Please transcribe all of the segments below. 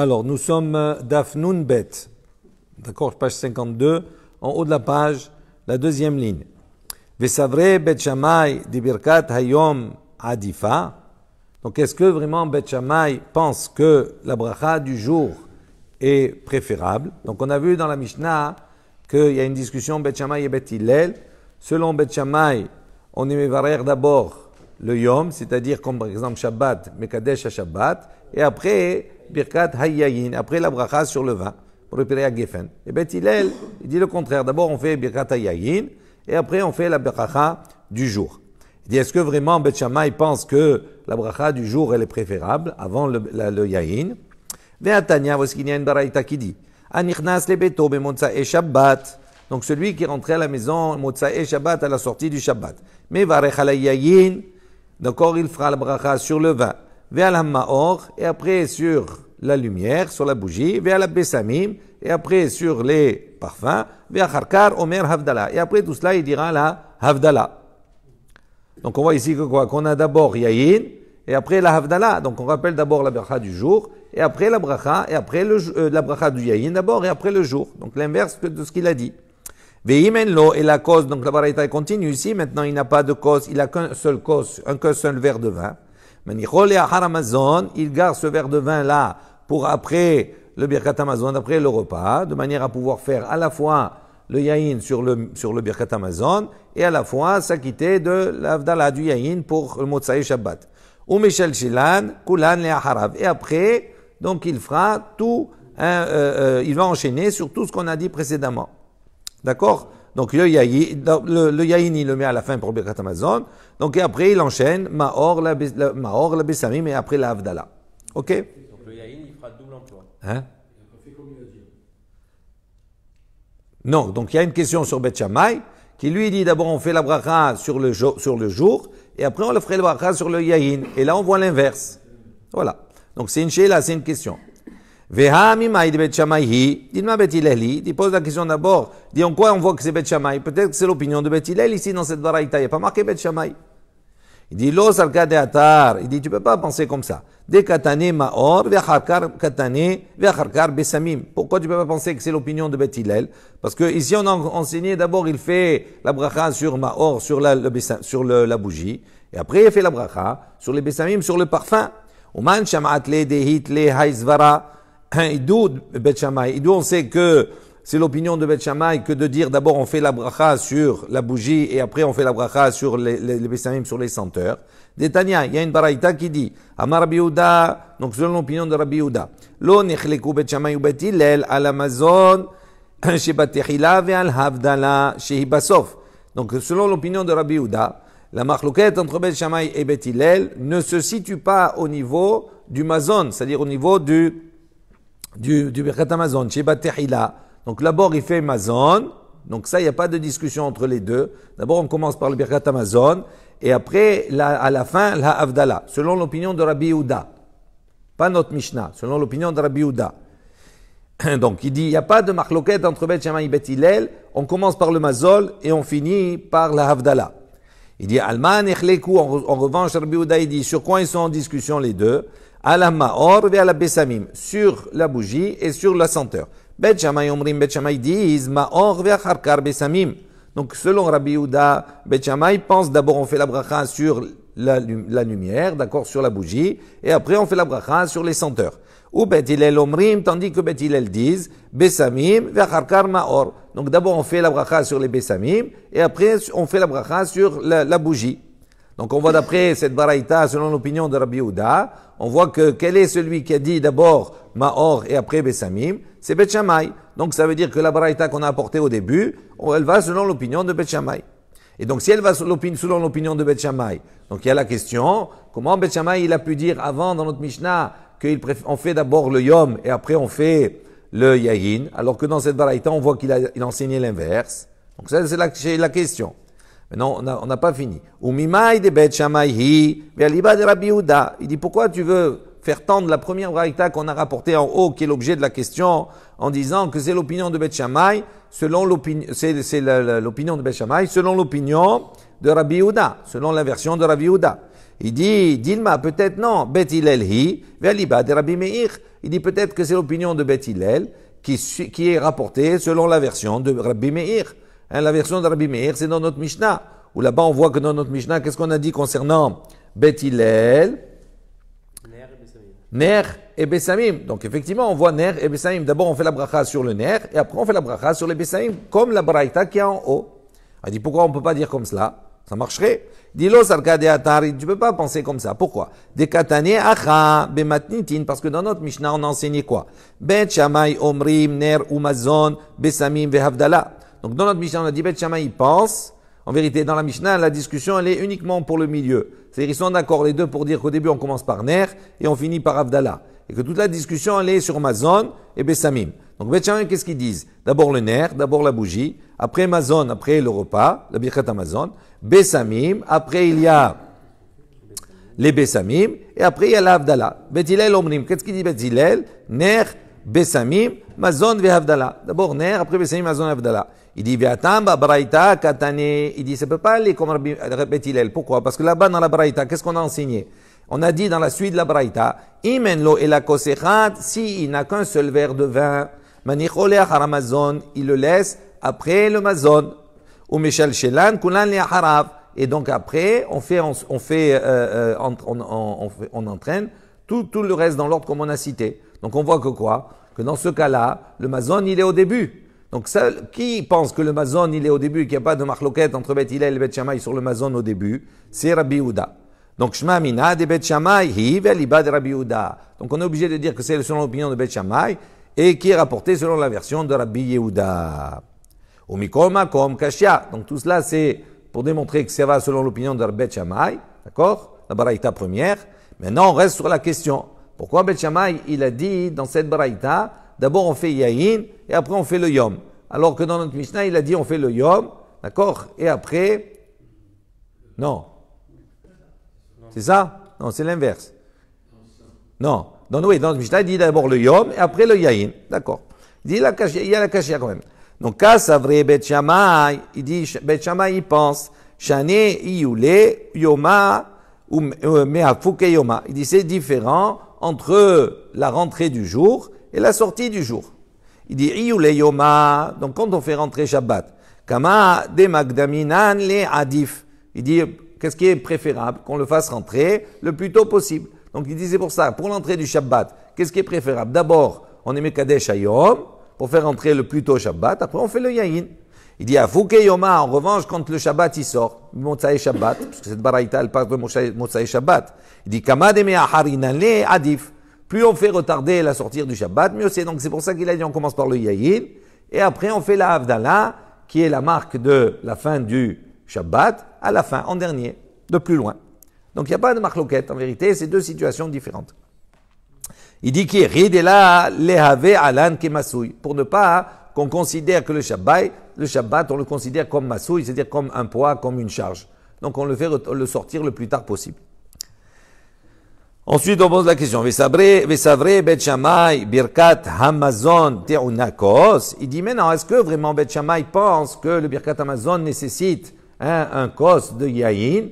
Alors, nous sommes Daf Nun Bet, d'accord, page 52, en haut de la page, la deuxième ligne. Vesavre Bet Shammai di Birkat Hayom Adifa. Donc, est-ce que vraiment Bet Shammai pense que la bracha du jour est préférable? Donc, on a vu dans la Mishnah qu'il y a une discussion Bet Shammai et Bet Hillel. Selon Bet Shammai, on émevarer d'abord le Yom, c'est-à-dire comme par exemple Shabbat, Mekadesh à Shabbat, et après Birkat Hayyayin, après la bracha sur le vin, pour préparer à Geffen. Et Bet Hillel, il dit le contraire. D'abord on fait Birkat Hayyayin, et après on fait la bracha du jour. Il dit, est-ce que vraiment Bet Shammai pense que la bracha du jour elle est préférable avant le Yayin? Ve'atanya, voici qu'il y a une baraita qui dit, Anichnas lebeto bemontsae Shabbat. Donc celui qui rentrait à la maison Motsae Shabbat à la sortie du Shabbat. Mais varech ala yayin, d'accord, il fera la bracha sur le vin. Ve'al ha'maor, et après sur la lumière, sur la bougie. Ve'al ha'besamim, et après sur les parfums. Ve'acharkar omer havdala. Et après tout cela, il dira la havdala. Donc on voit ici que quoi? Qu'on a d'abord yayin, et après la havdala. Donc on rappelle d'abord la bracha du jour, et après la bracha, et après la bracha du yayin d'abord, et après le jour. Donc l'inverse de ce qu'il a dit. Ve'imenlo, et la cause, donc la baraita continue ici, maintenant il n'a pas de cause, il n'a qu'un seul cause, qu'un seul verre de vin. Manichol et Haramazon, il garde ce verre de vin là pour après le Birkat Hamazon, après le repas, de manière à pouvoir faire à la fois le yayin sur le Birkat Hamazon et à la fois s'acquitter de l'avdala du yayin pour le Motsaï Shabbat. Ou Michel Shilan, Kulan le Harav. Et après, donc il fera tout, il va enchaîner sur tout ce qu'on a dit précédemment. D'accord? Donc le yayin, il le met à la fin pour Birkat Hamazon. Donc et après, il enchaîne Maor, la Besamim et après la Havdala. Ok? Donc le yayin, il fera double emploi. Hein? Non, donc il y a une question sur Bet Shammai qui lui dit d'abord on fait la bracha sur le jour et après on le ferait la bracha sur le yayin. Et là on voit l'inverse. Voilà. Donc c'est une sheila, c'est une question. Veha mimai de Bet Shammai hi, dit-moi Bet Hillel, il pose la question d'abord, dit en quoi on voit que c'est Bet Shammai? Peut-être que c'est l'opinion de Bet Hillel ici dans cette baraita, il n'y a pas marqué Bet Shammai. Il dit lo salka de atar, il dit tu peux pas penser comme ça. De katane maor, ve'acharkar katane, ve'acharkar besamim. Pourquoi tu peux pas penser que c'est l'opinion de Bet Hillel? Parce que ici on a enseigné d'abord il fait la bracha sur maor, sur la bougie, et après il fait la bracha sur les besamim, sur le parfum. Uman shamat le dehit le haizvara. D'où Bet Shammai, d'où on sait que c'est l'opinion de Bet Shammai que de dire d'abord on fait la bracha sur la bougie et après on fait la bracha sur les besamim, sur les senteurs. Détania, il y a une baraita qui dit Amar Rabbi Yehuda, donc selon l'opinion de Rabbi Yehuda, Lo nechleku Bet Shammai ou Bet Hillel al Amazon shebatechila ve'al havdala shehibasof. Donc selon l'opinion de Rabbi Yehuda, la marloquette entre Bet Shammai et Bet Hillel ne se situe pas au niveau du mazon, c'est-à-dire au niveau du Birkat Hamazon, Sheba Tehila. Donc d'abord il fait Mazon, donc ça il n'y a pas de discussion entre les deux. D'abord on commence par le Birkat Hamazon, et après à la fin la Havdala, selon l'opinion de Rabbi Yehuda. Pas notre Mishnah, selon l'opinion de Rabbi Yehuda. Donc il dit il n'y a pas de marloquette entre Bet Shammai et Bet Hillel, on commence par le Mazol et on finit par la Havdala. Il dit Alman echleku, en revanche Rabbi Yehuda il dit sur quoi ils sont en discussion les deux? À la maor et à la besamim, sur la bougie et sur la senteur. Bet Shammai omrim, Bet Shammai disent maor ve acharkar besamim. Donc selon Rabbi Yehuda, Bet Shammai pense d'abord on fait la bracha sur la lumière, d'accord, sur la bougie, et après on fait la bracha sur les senteurs. Ou Bet Hillel omrim, tandis que Bet Hillel disent besamim ve acharkar maor. Donc d'abord on fait la bracha sur les besamim, et après on fait la bracha sur la bougie. Donc on voit d'après cette baraita, selon l'opinion de Rabbi Yehuda, on voit que quel est celui qui a dit d'abord Maor et après Besamim? C'est Bet Shammai. Donc ça veut dire que la baraita qu'on a apportée au début, elle va selon l'opinion de Bet Shammai. Et donc si elle va selon l'opinion de Bet Shammai, donc il y a la question, comment Bet Shammai il a pu dire avant dans notre Mishnah qu'on fait d'abord le Yom et après on fait le Yayin, alors que dans cette baraita on voit qu'il a enseigné l'inverse. Donc ça c'est la question. Maintenant, on n'a pas fini. Umimai de Bet Shammai hi, ve'aliba de Rabbi Yehuda. Il dit, pourquoi tu veux faire tendre la première braïta qu'on a rapportée en haut, qui est l'objet de la question, en disant que c'est l'opinion de Bet Shammai, selon l'opinion de Bet Shammai, selon l'opinion de Rabbi Yehuda, selon la version de Rabbi Yehuda. Il dit, Dilma, peut-être non, Bet Hillel hi, ve'aliba de Rabbi Meir. Il dit peut-être que c'est l'opinion de Bet Hillel qui est rapportée selon la version de Rabbi Meir. Hein, la version de Rabbi Meir, c'est dans notre Mishnah. Où là-bas, on voit que dans notre Mishnah, qu'est-ce qu'on a dit concernant Bet Hillel? Ner et Bessamim. Donc effectivement, on voit Ner et Bessamim. D'abord, on fait la bracha sur le Ner et après, on fait la bracha sur les Bessamim, comme la braïta qui est en haut. Il dit pourquoi on ne peut pas dire comme cela? Ça marcherait. Dis-le, Sarkade Atari, tu ne peux pas penser comme ça. Pourquoi? Dekatane acha bematnitin, parce que dans notre Mishnah, on a enseigné quoi? Bet Shammai omrim ner umazon besamim vehavdala. Donc dans notre Mishnah, on a dit Bet Shammai, il pense. En vérité, dans la Mishnah, la discussion, elle est uniquement pour le milieu. C'est-à-dire, ils sont d'accord les deux pour dire qu'au début, on commence par ner et on finit par havdala. Et que toute la discussion, elle est sur mazon et besamim. Donc Bet Shammai, qu'est-ce qu'ils disent? D'abord le ner, d'abord la bougie, après mazon, après le repas, la birkat amazon. Bessamim, après il y a les Bessamim, et après il y a l'Havdala. Bet Hillel omrim, qu'est-ce qu'il dit Bet Hillel? Ner, Bessamim, Mazon ve Havdala. D'abord Ner, après Bessamim, Mazon ve Havdala. Il dit Ve'atam ba Braïta katane. Il dit ça peut pas aller comme Bet Hillel. Pourquoi? Parce que là-bas dans la Braïta, qu'est-ce qu'on a enseigné? On a dit dans la suite de la Braïta, Imen lo et la kosechat, si il n'a qu'un seul verre de vin, manichole haramazon, il le laisse après le Mazon. Ou Meshal Shelan, Kulan le Harav. Et donc après, on entraîne tout le reste dans l'ordre comme on a cité. Donc on voit que quoi? Que dans ce cas-là, le Mazon, il est au début. Donc ça, qui pense que le Mazon, il est au début, qu'il n'y a pas de marloquette entre Bet Hillel et Bet Shammai sur le Mazon au début? C'est Rabbi Yehuda. Donc Shema Mina de Bet Shammai, hi ve'liba de Rabbi Yehuda. Donc on est obligé de dire que c'est selon l'opinion de Bet Shammai et qui est rapporté selon la version de Rabbi Yehuda. Ou Mikol Makom Kashia. Donc tout cela, c'est pour démontrer que ça va selon l'opinion de Bet Shammai. D'accord? La baraïta première. Maintenant, on reste sur la question. Pourquoi Bet Shammai, il a dit dans cette baraïta, d'abord on fait Yahin et après on fait le Yom. Alors que dans notre Mishnah, il a dit on fait le Yom. D'accord? Et après, non. C'est ça? Non, c'est l'inverse. Non. Dans notre Mishnah, il dit d'abord le Yom et après le Yahin. D'accord. Il dit il y a la Kashia quand même. Donc, Kasavre Bet Shammai, il dit, Bet Shammai, il pense, Shane Iyule Yoma ou Meafuke Yoma. Il dit, c'est différent entre la rentrée du jour et la sortie du jour. Il dit, Iyule Yoma, donc quand on fait rentrer Shabbat, Kama de Magdaminan le Adif. Il dit, qu'est-ce qui est préférable? Qu'on le fasse rentrer le plus tôt possible. Donc, il dit, c'est pour ça, pour l'entrée du Shabbat, qu'est-ce qui est préférable? D'abord, on est Mekadesh Hayom, pour faire entrer le plus tôt Shabbat, après on fait le Yahin. Il dit à Fouke Yoma, en revanche, quand le Shabbat il sort, Motsaï Shabbat, parce que cette baraïta elle parle de Motsaï Shabbat, il dit Kamad me Harinale Adif. Plus on fait retarder la sortie du Shabbat, mieux c'est. Donc c'est pour ça qu'il a dit on commence par le Yahin, et après on fait la Havdalah, qui est la marque de la fin du Shabbat, à la fin, en dernier, de plus loin. Donc il n'y a pas de marloquette, en vérité, c'est deux situations différentes. Il dit qu'il rid et là, lehave alan kemasouy, pour ne pas qu'on considère que le Shabbat, on le considère comme masouy, c'est-à-dire comme un poids, comme une charge. Donc on le fait le sortir le plus tard possible. Ensuite, on pose la question. Vesavre Bet Shammai birkat hamazon teunakos. Il dit maintenant, est-ce que vraiment Bet Shammai pense que le birkat hamazon nécessite un kos de yahin,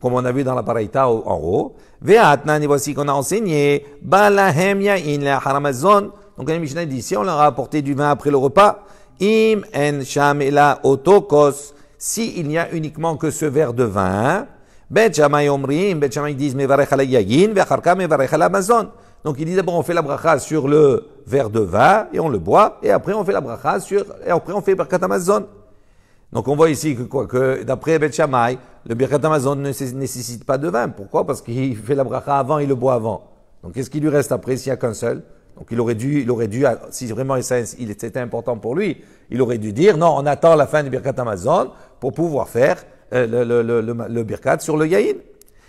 comme on a vu dans la paraïta en haut? Ve'atnan, et voici qu'on a enseigné, balahem yahin la haramazon. Donc, la Mishnah dit ici, on leur a apporté du vin après le repas. Im en sham ela otokos. Si il n'y a uniquement que ce verre de vin, Bet Shammai omrim, Bet Shammai disent, mevarech ala yahin, ve'acharka mevarech ala mazon. Donc, il dit d'abord, on fait la bracha sur le verre de vin, et on le boit, et après, on fait la bracha et après, on fait birkat hamazon. Donc, on voit ici que d'après Bet Shammai, le birkat hamazon ne nécessite pas de vin. Pourquoi? Parce qu'il fait la bracha avant, il le boit avant. Donc, qu'est-ce qui lui reste après s'il n'y a qu'un seul? Donc, il aurait dû, si vraiment c'était important pour lui, il aurait dû dire, non, on attend la fin du birkat hamazon pour pouvoir faire le birkat sur le yahin.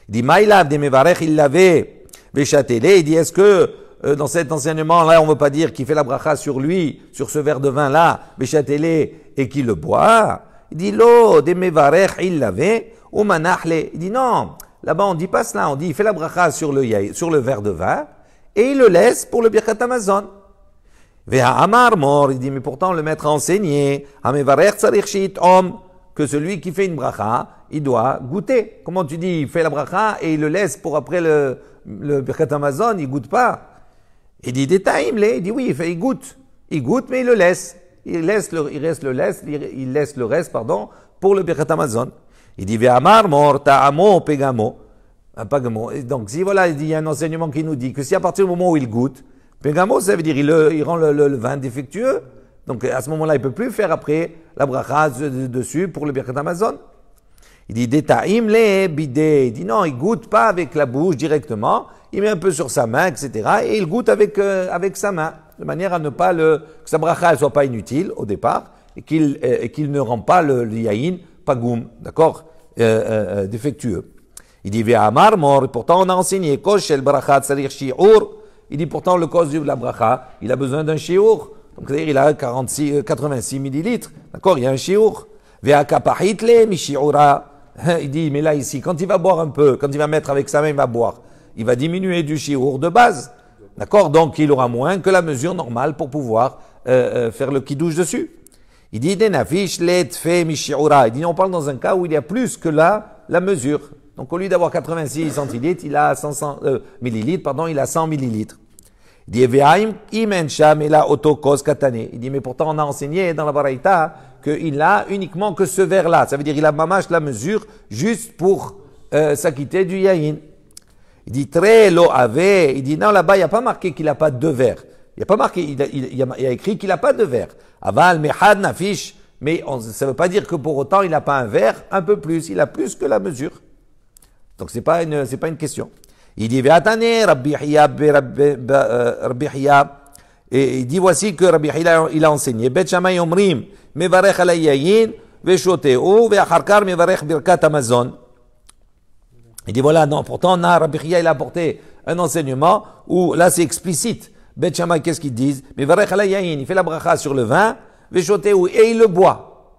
Il dit, Maïlav de mevarech, il l'avait, Véchatélé, il dit, est-ce que dans cet enseignement-là, on ne veut pas dire qu'il fait la bracha sur lui, sur ce verre de vin-là, Véchatélé, et qu'il le boit? Il dit, lo, de mevarech, il l'avait, ou manachle. Il dit, non, là-bas, on ne dit pas cela, on dit, il fait la bracha sur le verre de vin, et il le laisse pour le birkat hamazon. Veha amar mor, il dit, mais pourtant le maître a enseigné, hamevarech tzarich shi'tom que celui qui fait une bracha, il doit goûter. Comment tu dis, il fait la bracha et il le laisse pour après le Birkat Hamazon, il goûte pas. Il dit détaïm, il dit oui, il goûte. Il goûte, mais il le laisse. Il laisse le reste, pour le Birkat Hamazon. Il dit ve'amar mor ta'amo pegamo. Donc si voilà, il y a un enseignement qui nous dit que si à partir du moment où il goûte, pegamo, ça veut dire il rend le vin défectueux. Donc à ce moment-là, il peut plus faire après la bracha dessus pour le Birkat Hamazon. Il dit détaïm le bidé. Il dit non, il goûte pas avec la bouche directement. Il met un peu sur sa main, etc. Et il goûte avec sa main, de manière à ne pas que sa bracha ne soit pas inutile au départ et qu'il ne rend pas le yaïn pagoum, d'accord, défectueux. Il dit ve'amar mor. Pourtant on a enseigné kosh el bracha tsarir shi'ur. Il dit pourtant le cause de la bracha, il a besoin d'un shi'ur. Donc c'est-à-dire il a 86 millilitres, d'accord, il y a un shi'ur. Ve'akapahit le mi shi'ura. Il dit mais là ici, quand il va boire un peu, quand il va mettre avec sa main, il va boire. Il va diminuer du shi'ur de base. D'accord? Donc, il aura moins que la mesure normale pour pouvoir faire le kidouche dessus. Il dit, denafish let fe mi shi'ura. Il dit, on parle dans un cas où il y a plus que la mesure. Donc, au lieu d'avoir 86 centilitres, il a 100 millilitres, il a 100 millilitres. Il dit, ve'aim imen sham ela otokos katane. Il dit, mais pourtant, on a enseigné dans la Baraïta qu'il a uniquement que ce verre-là. Ça veut dire, il a mamash la mesure juste pour s'acquitter du yaïn. Il dit très lo avait. Il dit non, là-bas, il n'y a pas marqué qu'il n'a pas deux verres. Il n'y a pas marqué, il y a écrit qu'il n'a pas deux verres. Aval, mehad, nafish. Mais ça ne veut pas dire que pour autant, il n'a pas un verre, un peu plus. Il a plus que la mesure. Donc, c'est pas une question. Il dit, ve'atane, Rabbi Hiya. Et il dit, voici que Rabbi Hiya, il a enseigné. Bet Shammai omrim, mevarech ala yayin, ve'shoteu, ve'acharkar, mevarech birkat Hamazon. Il dit voilà, non, pourtant Rabbi Hiya il a apporté un enseignement où là c'est explicite. Bet Shammai, qu'est-ce qu'ils disent? Mais il fait la bracha sur le vin, et il le boit.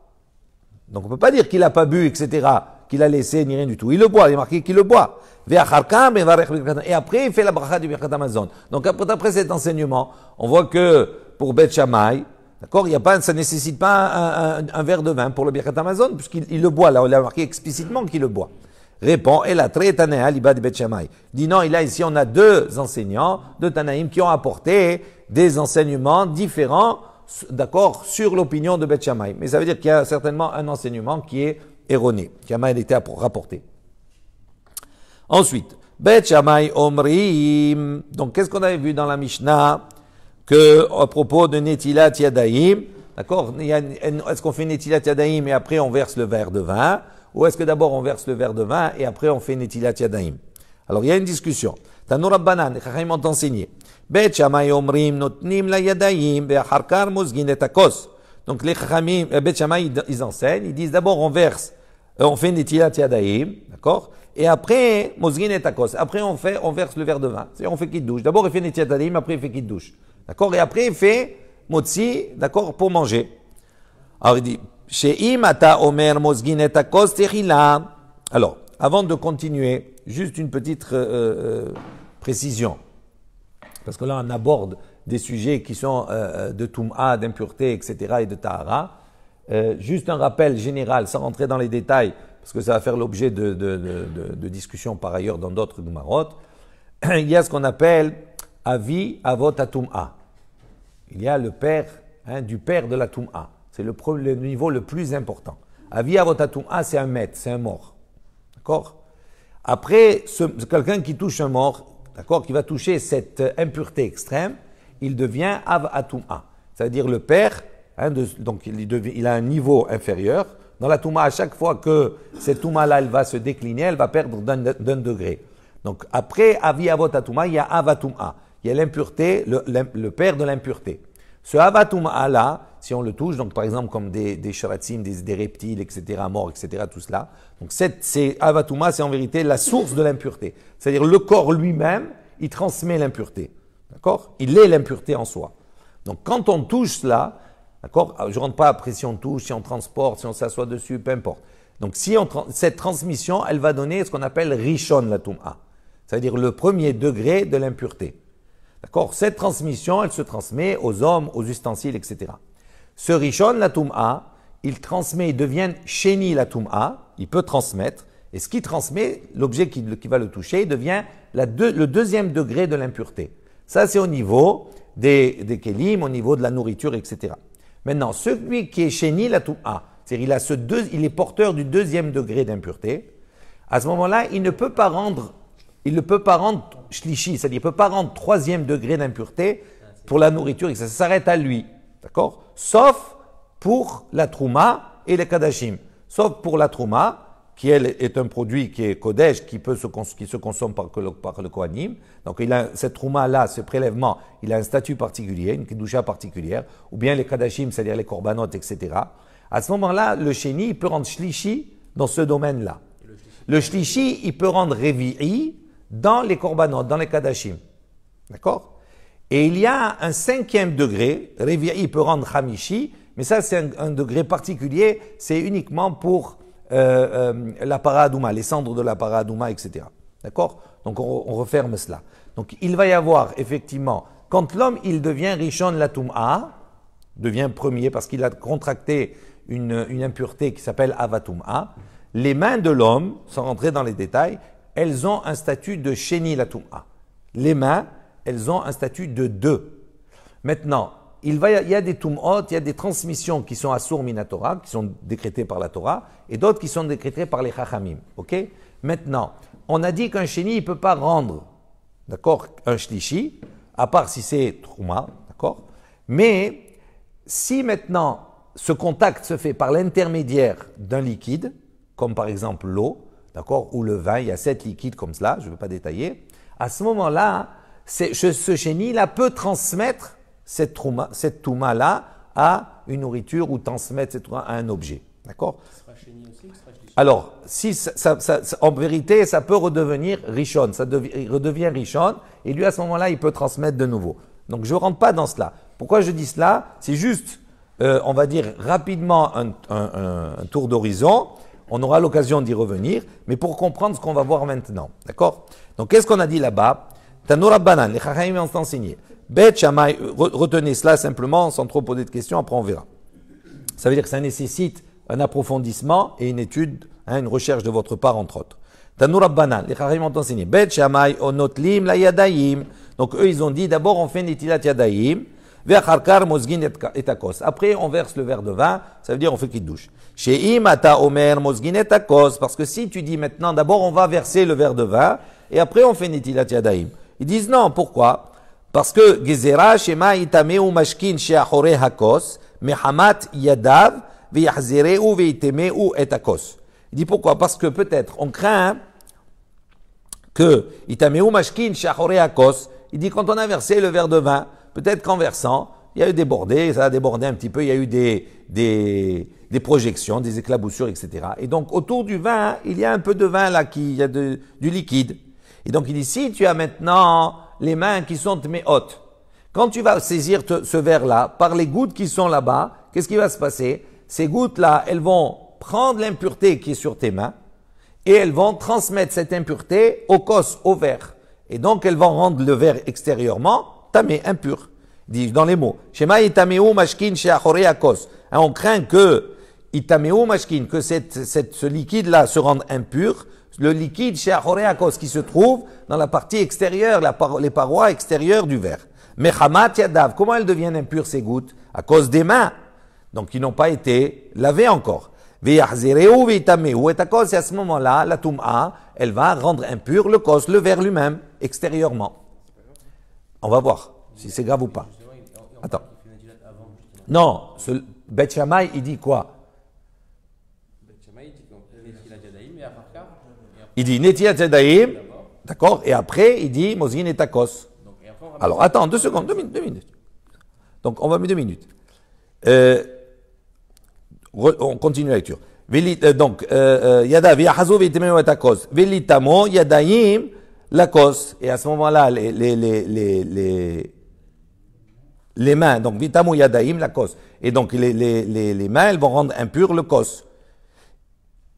Donc on peut pas dire qu'il a pas bu, etc., qu'il a laissé, ni rien du tout. Il le boit, il est marqué qu'il le boit. Et après il fait la bracha du Birkat Hamazon. Donc après cet enseignement, on voit que pour Bet Shammai, d'accord, ça nécessite pas un verre de vin pour le Birkat Hamazon, puisqu'il le boit, là on l'a marqué explicitement qu'il le boit. Répond, et la très Tanea, l'Ibad Bet Shammai. Dit non, ici on a deux enseignants, deux Tanaïm, qui ont apporté des enseignements différents, d'accord, sur l'opinion de Bet Shammai. Mais ça veut dire qu'il y a certainement un enseignement qui est erroné, qui a mal été rapporté. Ensuite, Bet Shammai Omrim. Donc, qu'est-ce qu'on avait vu dans la Mishnah? Que, à propos de Netilat Yadayim, d'accord, est-ce qu'on fait Netilat Yadayim et après on verse le verre de vin? Ou est-ce que d'abord on verse le verre de vin et après on fait Netilat Yadayim? Alors il y a une discussion. Tanur Rabbanan, les Chachamim ont enseigné. Bet Shammai Omrim notnim la Yadayim ve'acharkar mozgin et akos. Donc les Chachamim, Bet Shammai, ils enseignent, ils disent d'abord on fait Netilat Yadayim, d'accord? Et après, mozgin et akos. Après on verse le verre de vin. C'est-à-dire on fait Kiddush. D'abord il fait Netilat Yadayim, après il fait Kiddush. D'accord? Et après il fait Motzi, d'accord, pour manger. Alors il dit, alors, avant de continuer, juste une petite précision. Parce que là, on aborde des sujets qui sont de Toum'a, d'impureté, etc. et de Tahara. Juste un rappel général, sans rentrer dans les détails, parce que ça va faire l'objet de discussions par ailleurs dans d'autres Gumarot. Il y a ce qu'on appelle Avi Avot Toum'a. Il y a le père, du père de la Toum'a. C'est le niveau le plus important. Avi Avot Toum'a, c'est un maître, c'est un mort. D'accord? Après, quelqu'un qui touche un mort, d'accord, qui va toucher cette impureté extrême, il devient Av Toum'a. C'est-à-dire le père, donc il a un niveau inférieur. Dans la Toum'a, à chaque fois que cette Toum'a-là, elle va se décliner, elle va perdre d'un degré. Donc après Avi Avot Toum'a, il y a Av Toum'a. Il y a l'impureté, le père de l'impureté. Ce Av Toum'a-là, si on le touche, donc par exemple comme des sharatzim, des reptiles, etc., morts, etc., tout cela. Donc c'est Av Toum'a, c'est en vérité la source de l'impureté. C'est-à-dire le corps lui-même, il transmet l'impureté. D'accord? Il est l'impureté en soi. Donc quand on touche cela, d'accord? Je ne rentre pas après si on touche, si on transporte, si on s'assoit dessus, peu importe. Donc cette transmission, elle va donner ce qu'on appelle Rishon la Toum'a. C'est-à-dire le premier degré de l'impureté. D'accord? Cette transmission, elle se transmet aux hommes, aux ustensiles, etc. Ce Rishon la Toum'a, il transmet, il devient Sheni la Tum'a, il peut transmettre, et ce qui transmet, l'objet qui va le toucher, il devient le deuxième degré de l'impureté. Ça, c'est au niveau des kelim, au niveau de la nourriture, etc. Maintenant, celui qui est Sheni la Tum'a, c'est-à-dire il est porteur du deuxième degré d'impureté, à ce moment-là, il ne peut pas rendre shlishi, c'est-à-dire il ne peut pas rendre troisième degré d'impureté pour la nourriture, et ça s'arrête à lui, d'accord? Sauf pour la trouma et les kadashim. Sauf pour la trouma, qui elle est un produit qui est kodesh, qui se consomme par le kohanim. Donc cette trouma-là, ce prélèvement, il a un statut particulier, une kedusha particulière, ou bien les kadashim, c'est-à-dire les korbanot, etc. À ce moment-là, le sheni, il peut rendre shlishi dans ce domaine-là. Le shlishi, il peut rendre revi'i dans les korbanot, dans les kadashim. D'accord? Et il y a un cinquième degré, revi'i peut rendre hamishi, mais ça c'est un degré particulier, c'est uniquement pour la paradouma, les cendres de la paradouma, etc. D'accord? Donc on referme cela. Donc il va y avoir effectivement, quand l'homme il devient rishon la tum'a, devient premier parce qu'il a contracté une impureté qui s'appelle avatum'a, les mains de l'homme, sans rentrer dans les détails, elles ont un statut de sheni la tum'a. Les mains, elles ont un statut de deux. Maintenant, il y a des tum'ot, il y a des transmissions qui sont assour minatora, qui sont décrétées par la Torah, et d'autres qui sont décrétées par les chachamim. Ok? Maintenant, on a dit qu'un sheni, il ne peut pas rendre, d'accord, un shlishi, à part si c'est trouma, d'accord? Mais si maintenant ce contact se fait par l'intermédiaire d'un liquide, comme par exemple l'eau, d'accord, ou le vin, il y a 7 liquides comme cela, je ne veux pas détailler, à ce moment-là, ce sheni-là peut transmettre cette touma-là à une nourriture ou transmettre cette touma à un objet. D'accord? Alors, si en vérité, ça peut redevenir rishon, il redevient rishon, et lui à ce moment-là, il peut transmettre de nouveau. Donc, je ne rentre pas dans cela. Pourquoi je dis cela? C'est juste, on va dire rapidement un tour d'horizon. On aura l'occasion d'y revenir, mais pour comprendre ce qu'on va voir maintenant. D'accord? Donc, qu'est-ce qu'on a dit là-bas? Tanur Rabbanan, les Chachamim ont enseigné. Bet Shammai, retenez cela simplement sans trop poser de questions, après on verra. Ça veut dire que ça nécessite un approfondissement et une étude, une recherche de votre part, entre autres. Tanur Rabbanan, les Chachamim ont enseigné. Bet Shammai onotlim la yadayim. Donc eux, ils ont dit d'abord on fait netilat yadayim, ve'acharkar mozgin et akos. Après on verse le verre de vin, ça veut dire on fait kiddush. She'im ata omer mozgin et akos. Parce que si tu dis maintenant d'abord on va verser le verre de vin et après on fait netilat yadayim. Ils disent non, pourquoi? Parce que Gezerah Shema Itameu Mashkin Sheachore Hakos, Mehamat Yadav, Veyahzereu Veitemeu et Hakos. Il dit pourquoi? Parce que peut-être on craint que Itameu Mashkin Sheachore Hakos, il dit quand on a versé le verre de vin, peut-être qu'en versant, il y a eu débordé, ça a débordé un petit peu, il y a eu des projections, des éclaboussures, etc. Et donc autour du vin, il y a un peu de vin là, il y a du liquide. Et donc il dit, si tu as maintenant les mains qui sont mes hôtes, quand tu vas saisir ce verre-là, par les gouttes qui sont là-bas, qu'est-ce qui va se passer? Ces gouttes-là, elles vont prendre l'impureté qui est sur tes mains et elles vont transmettre cette impureté au cos, au verre. Et donc elles vont rendre le verre extérieurement tamé, impur. Il dit dans les mots, Shema itameu mashkin sheachore akos. On craint que itameu mashkin, que ce liquide-là se rende impur. Le liquide chez Achoreakos qui se trouve dans la partie extérieure, les parois extérieures du verre. Mais Hamat Yadav, comment elles deviennent impures ces gouttes? À cause des mains. Donc ils n'ont pas été lavées encore. Veyahzereu veitameu et akos, et à ce moment-là, la Tum'a, elle va rendre impur le kos, le verre lui-même, extérieurement. On va voir si c'est grave ou pas. Attends. Non, Bet Shammai, il dit quoi? Il dit Netilat Yadayim, d'accord, et après il dit Mozgin et Takos. Alors attends, 2 secondes, 2 minutes. Donc on va mettre 2 minutes. On continue la lecture. Donc, Yadav, Yahazo, Vitemeo et Takos. Velitamo, Yadayim, Lakos. Et à ce moment-là, les mains, donc Vitamo, Yadayim, Lakos. Et donc les mains, elles vont rendre impur le kos.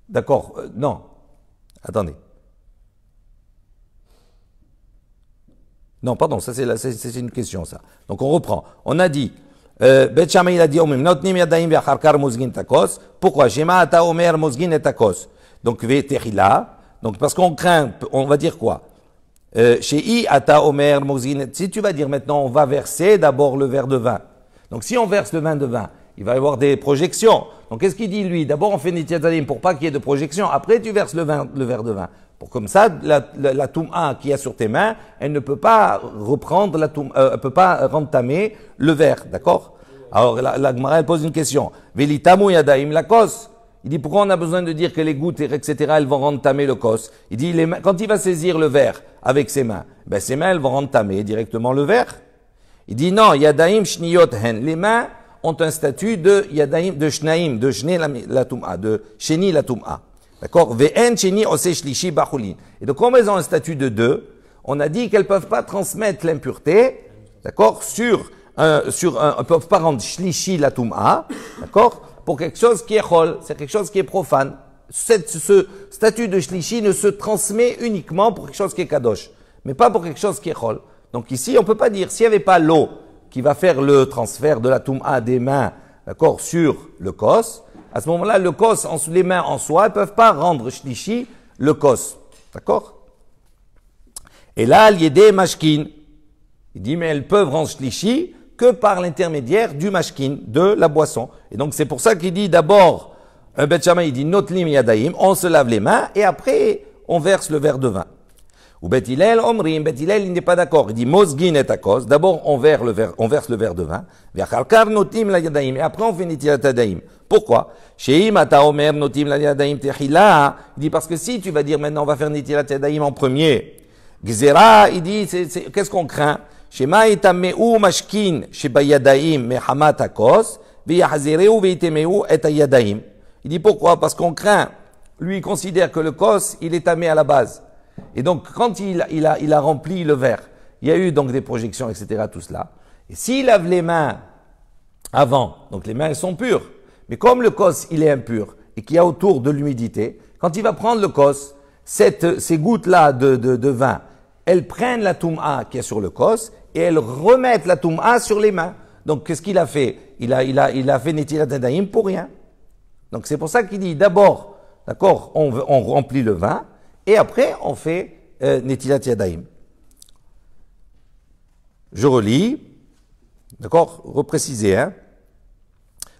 D'accord, non. Attendez. Non, pardon, ça c'est une question, ça. Donc on reprend. On a dit, Bet Shammai il a dit notnim yadayim ve'achar kar mozgin takos. Pourquoi? Shema ata omer mozgin et takos. Donc ve'techila. Donc parce qu'on craint, on va dire quoi? Shei ata omer mozgin. Si tu vas dire maintenant, on va verser d'abord le verre de vin. Donc si on verse le vin de vin, il va y avoir des projections. Donc qu'est-ce qu'il dit lui? D'abord on fait netilat yadayim pour pas qu'il y ait de projections. Après tu verses le verre de vin. Pour comme ça, la toum'a qu'il y a sur tes mains, elle ne peut pas reprendre elle peut pas rentamer le verre, d'accord? Alors la Gemara elle pose une question. Velitamu yadaim la kos. Il dit pourquoi on a besoin de dire que les gouttes, etc., elles vont rentamer le kos? Il dit quand il va saisir le verre avec ses mains, ben ses mains elles vont rentamer directement le verre. Il dit non, yadaim shniyot hen. Les mains ont un statut de yadaim, de shnaim, de shne la toum'a, de sheni la toum'a. D'accord? Ve'en sheni ose shlishi bachulin. Et donc, comme elles ont un statut de deux, on a dit qu'elles ne peuvent pas transmettre l'impureté, d'accord? Elles peuvent pas rendre shlishi la toum'a, d'accord? Pour quelque chose qui est chol, c'est quelque chose qui est profane. Ce statut de shlishi ne se transmet uniquement pour quelque chose qui est kadosh, mais pas pour quelque chose qui est chol. Donc ici, on peut pas dire, s'il n'y avait pas l'eau qui va faire le transfert de la toum'a des mains, d'accord, sur le kos, à ce moment-là, le kos, les mains en soi, ne peuvent pas rendre shlishi le kos. D'accord? Et là, l'yédé mashkin. Il dit, mais elles peuvent rendre shlishi que par l'intermédiaire du mashkin, de la boisson. Et donc, c'est pour ça qu'il dit d'abord, un Bet Shammai, il dit, notlim yadaim, on se lave les mains, et après, on verse le verre de vin. Ou Bet Hillel, omrim, Bet Hillel, il n'est pas d'accord. Il dit, mozgin et akos, d'abord, on verse le verre de vin, ve'acharkar notim la yadaim, et après, on fait netilat yadaim. Pourquoi? Sheim ata omer notim la yadaim techila. Il dit parce que si tu vas dire maintenant on va faire netilat yadaim en premier. Gzera, il dit qu'est-ce qu'on craint? Shema itameu mashkin sheba yadaim mehamat akos veyahzereu veitemeu et yadaim. Il dit pourquoi? Parce qu'on craint. Lui il considère que le kos il est tamé à la base. Et donc quand il a rempli le verre, il y a eu donc des projections etc. tout cela. Et s'il lave les mains avant, donc les mains elles sont pures. Mais comme le kos, il est impur et qu'il y a autour de l'humidité, quand il va prendre le kos, ces gouttes-là de vin, elles prennent la toum'a qui est sur le kos et elles remettent la toum'a sur les mains. Donc, qu'est-ce qu'il a fait? Il a fait netilat yadayim pour rien. Donc, c'est pour ça qu'il dit d'abord, d'accord, on remplit le vin et après, on fait netilat yadayim. Je relis, d'accord, repréciser, hein.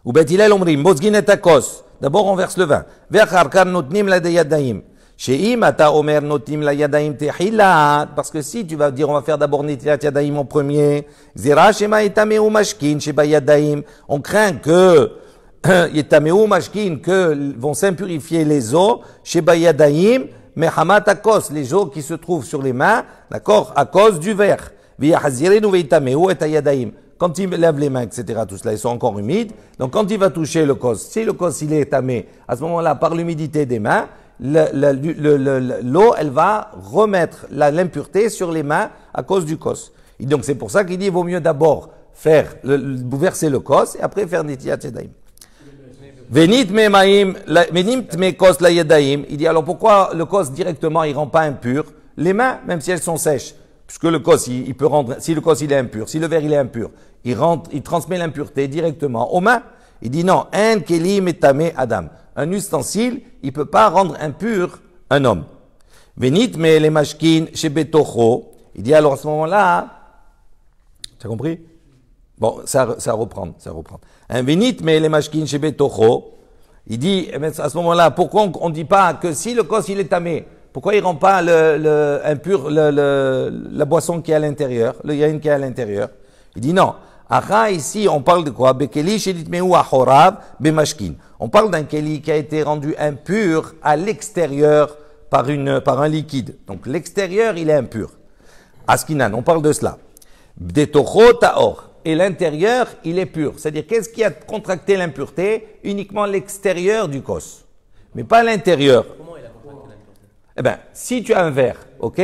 Ou Bet Hillel omrim, mozgin et akos. D'abord, on verse le vin. Ve'achar kar notnim la yadaim. Sheim ata omer notim la yadaim tehila. Parce que si tu vas dire, on va faire d'abord netilat yadaim en premier. Zera shema etameu mashkin sheba yadaim. On craint que etameu mashkin, que vont s'impurifier les eaux sheba yadaim, mais hamat akos, les eaux qui se trouvent sur les mains, d'accord, à cause du verre. Ve'yahzirenu ve'etameu et yadaim. Quand il lève les mains, etc., tout cela, ils sont encore humides. Donc, quand il va toucher le kos, si le kos, il est tamé, à ce moment-là, par l'humidité des mains, l'eau, elle va remettre l'impureté sur les mains à cause du kos. Et donc, c'est pour ça qu'il dit, il vaut mieux d'abord verser le kos et après faire netilat yadayim. Venit me kos la yadayim. Il dit, alors pourquoi le kos directement, il rend pas impur les mains, même si elles sont sèches? Puisque le kos, il peut rendre, si le kos il est impur, si le verre il est impur, il transmet l'impureté directement aux mains. Il dit non, un kelim etame adam. Un ustensile, il peut pas rendre impur un homme. Venit me les mashkin chez betocho. Il dit alors à ce moment-là, tu as compris? Bon, ça reprend. Venit me les mashkin chez betocho. Il dit, à ce moment-là, pourquoi on dit pas que si le kos il est tamé, pourquoi il rend pas impur la boisson qui est à l'intérieur, le yain qui est à l'intérieur? Il dit non. Aha, ici, on parle de quoi? Bekeli sheditmeu ahorav bemashkin. On parle d'un keli qui a été rendu impur à l'extérieur par un liquide. Donc l'extérieur, il est impur. Askinan, on parle de cela. Bdetocho taor. Et l'intérieur, il est pur. C'est-à-dire, qu'est-ce qui a contracté l'impureté? Uniquement l'extérieur du kos. Mais pas l'intérieur. Eh bien, si tu as un verre, ok?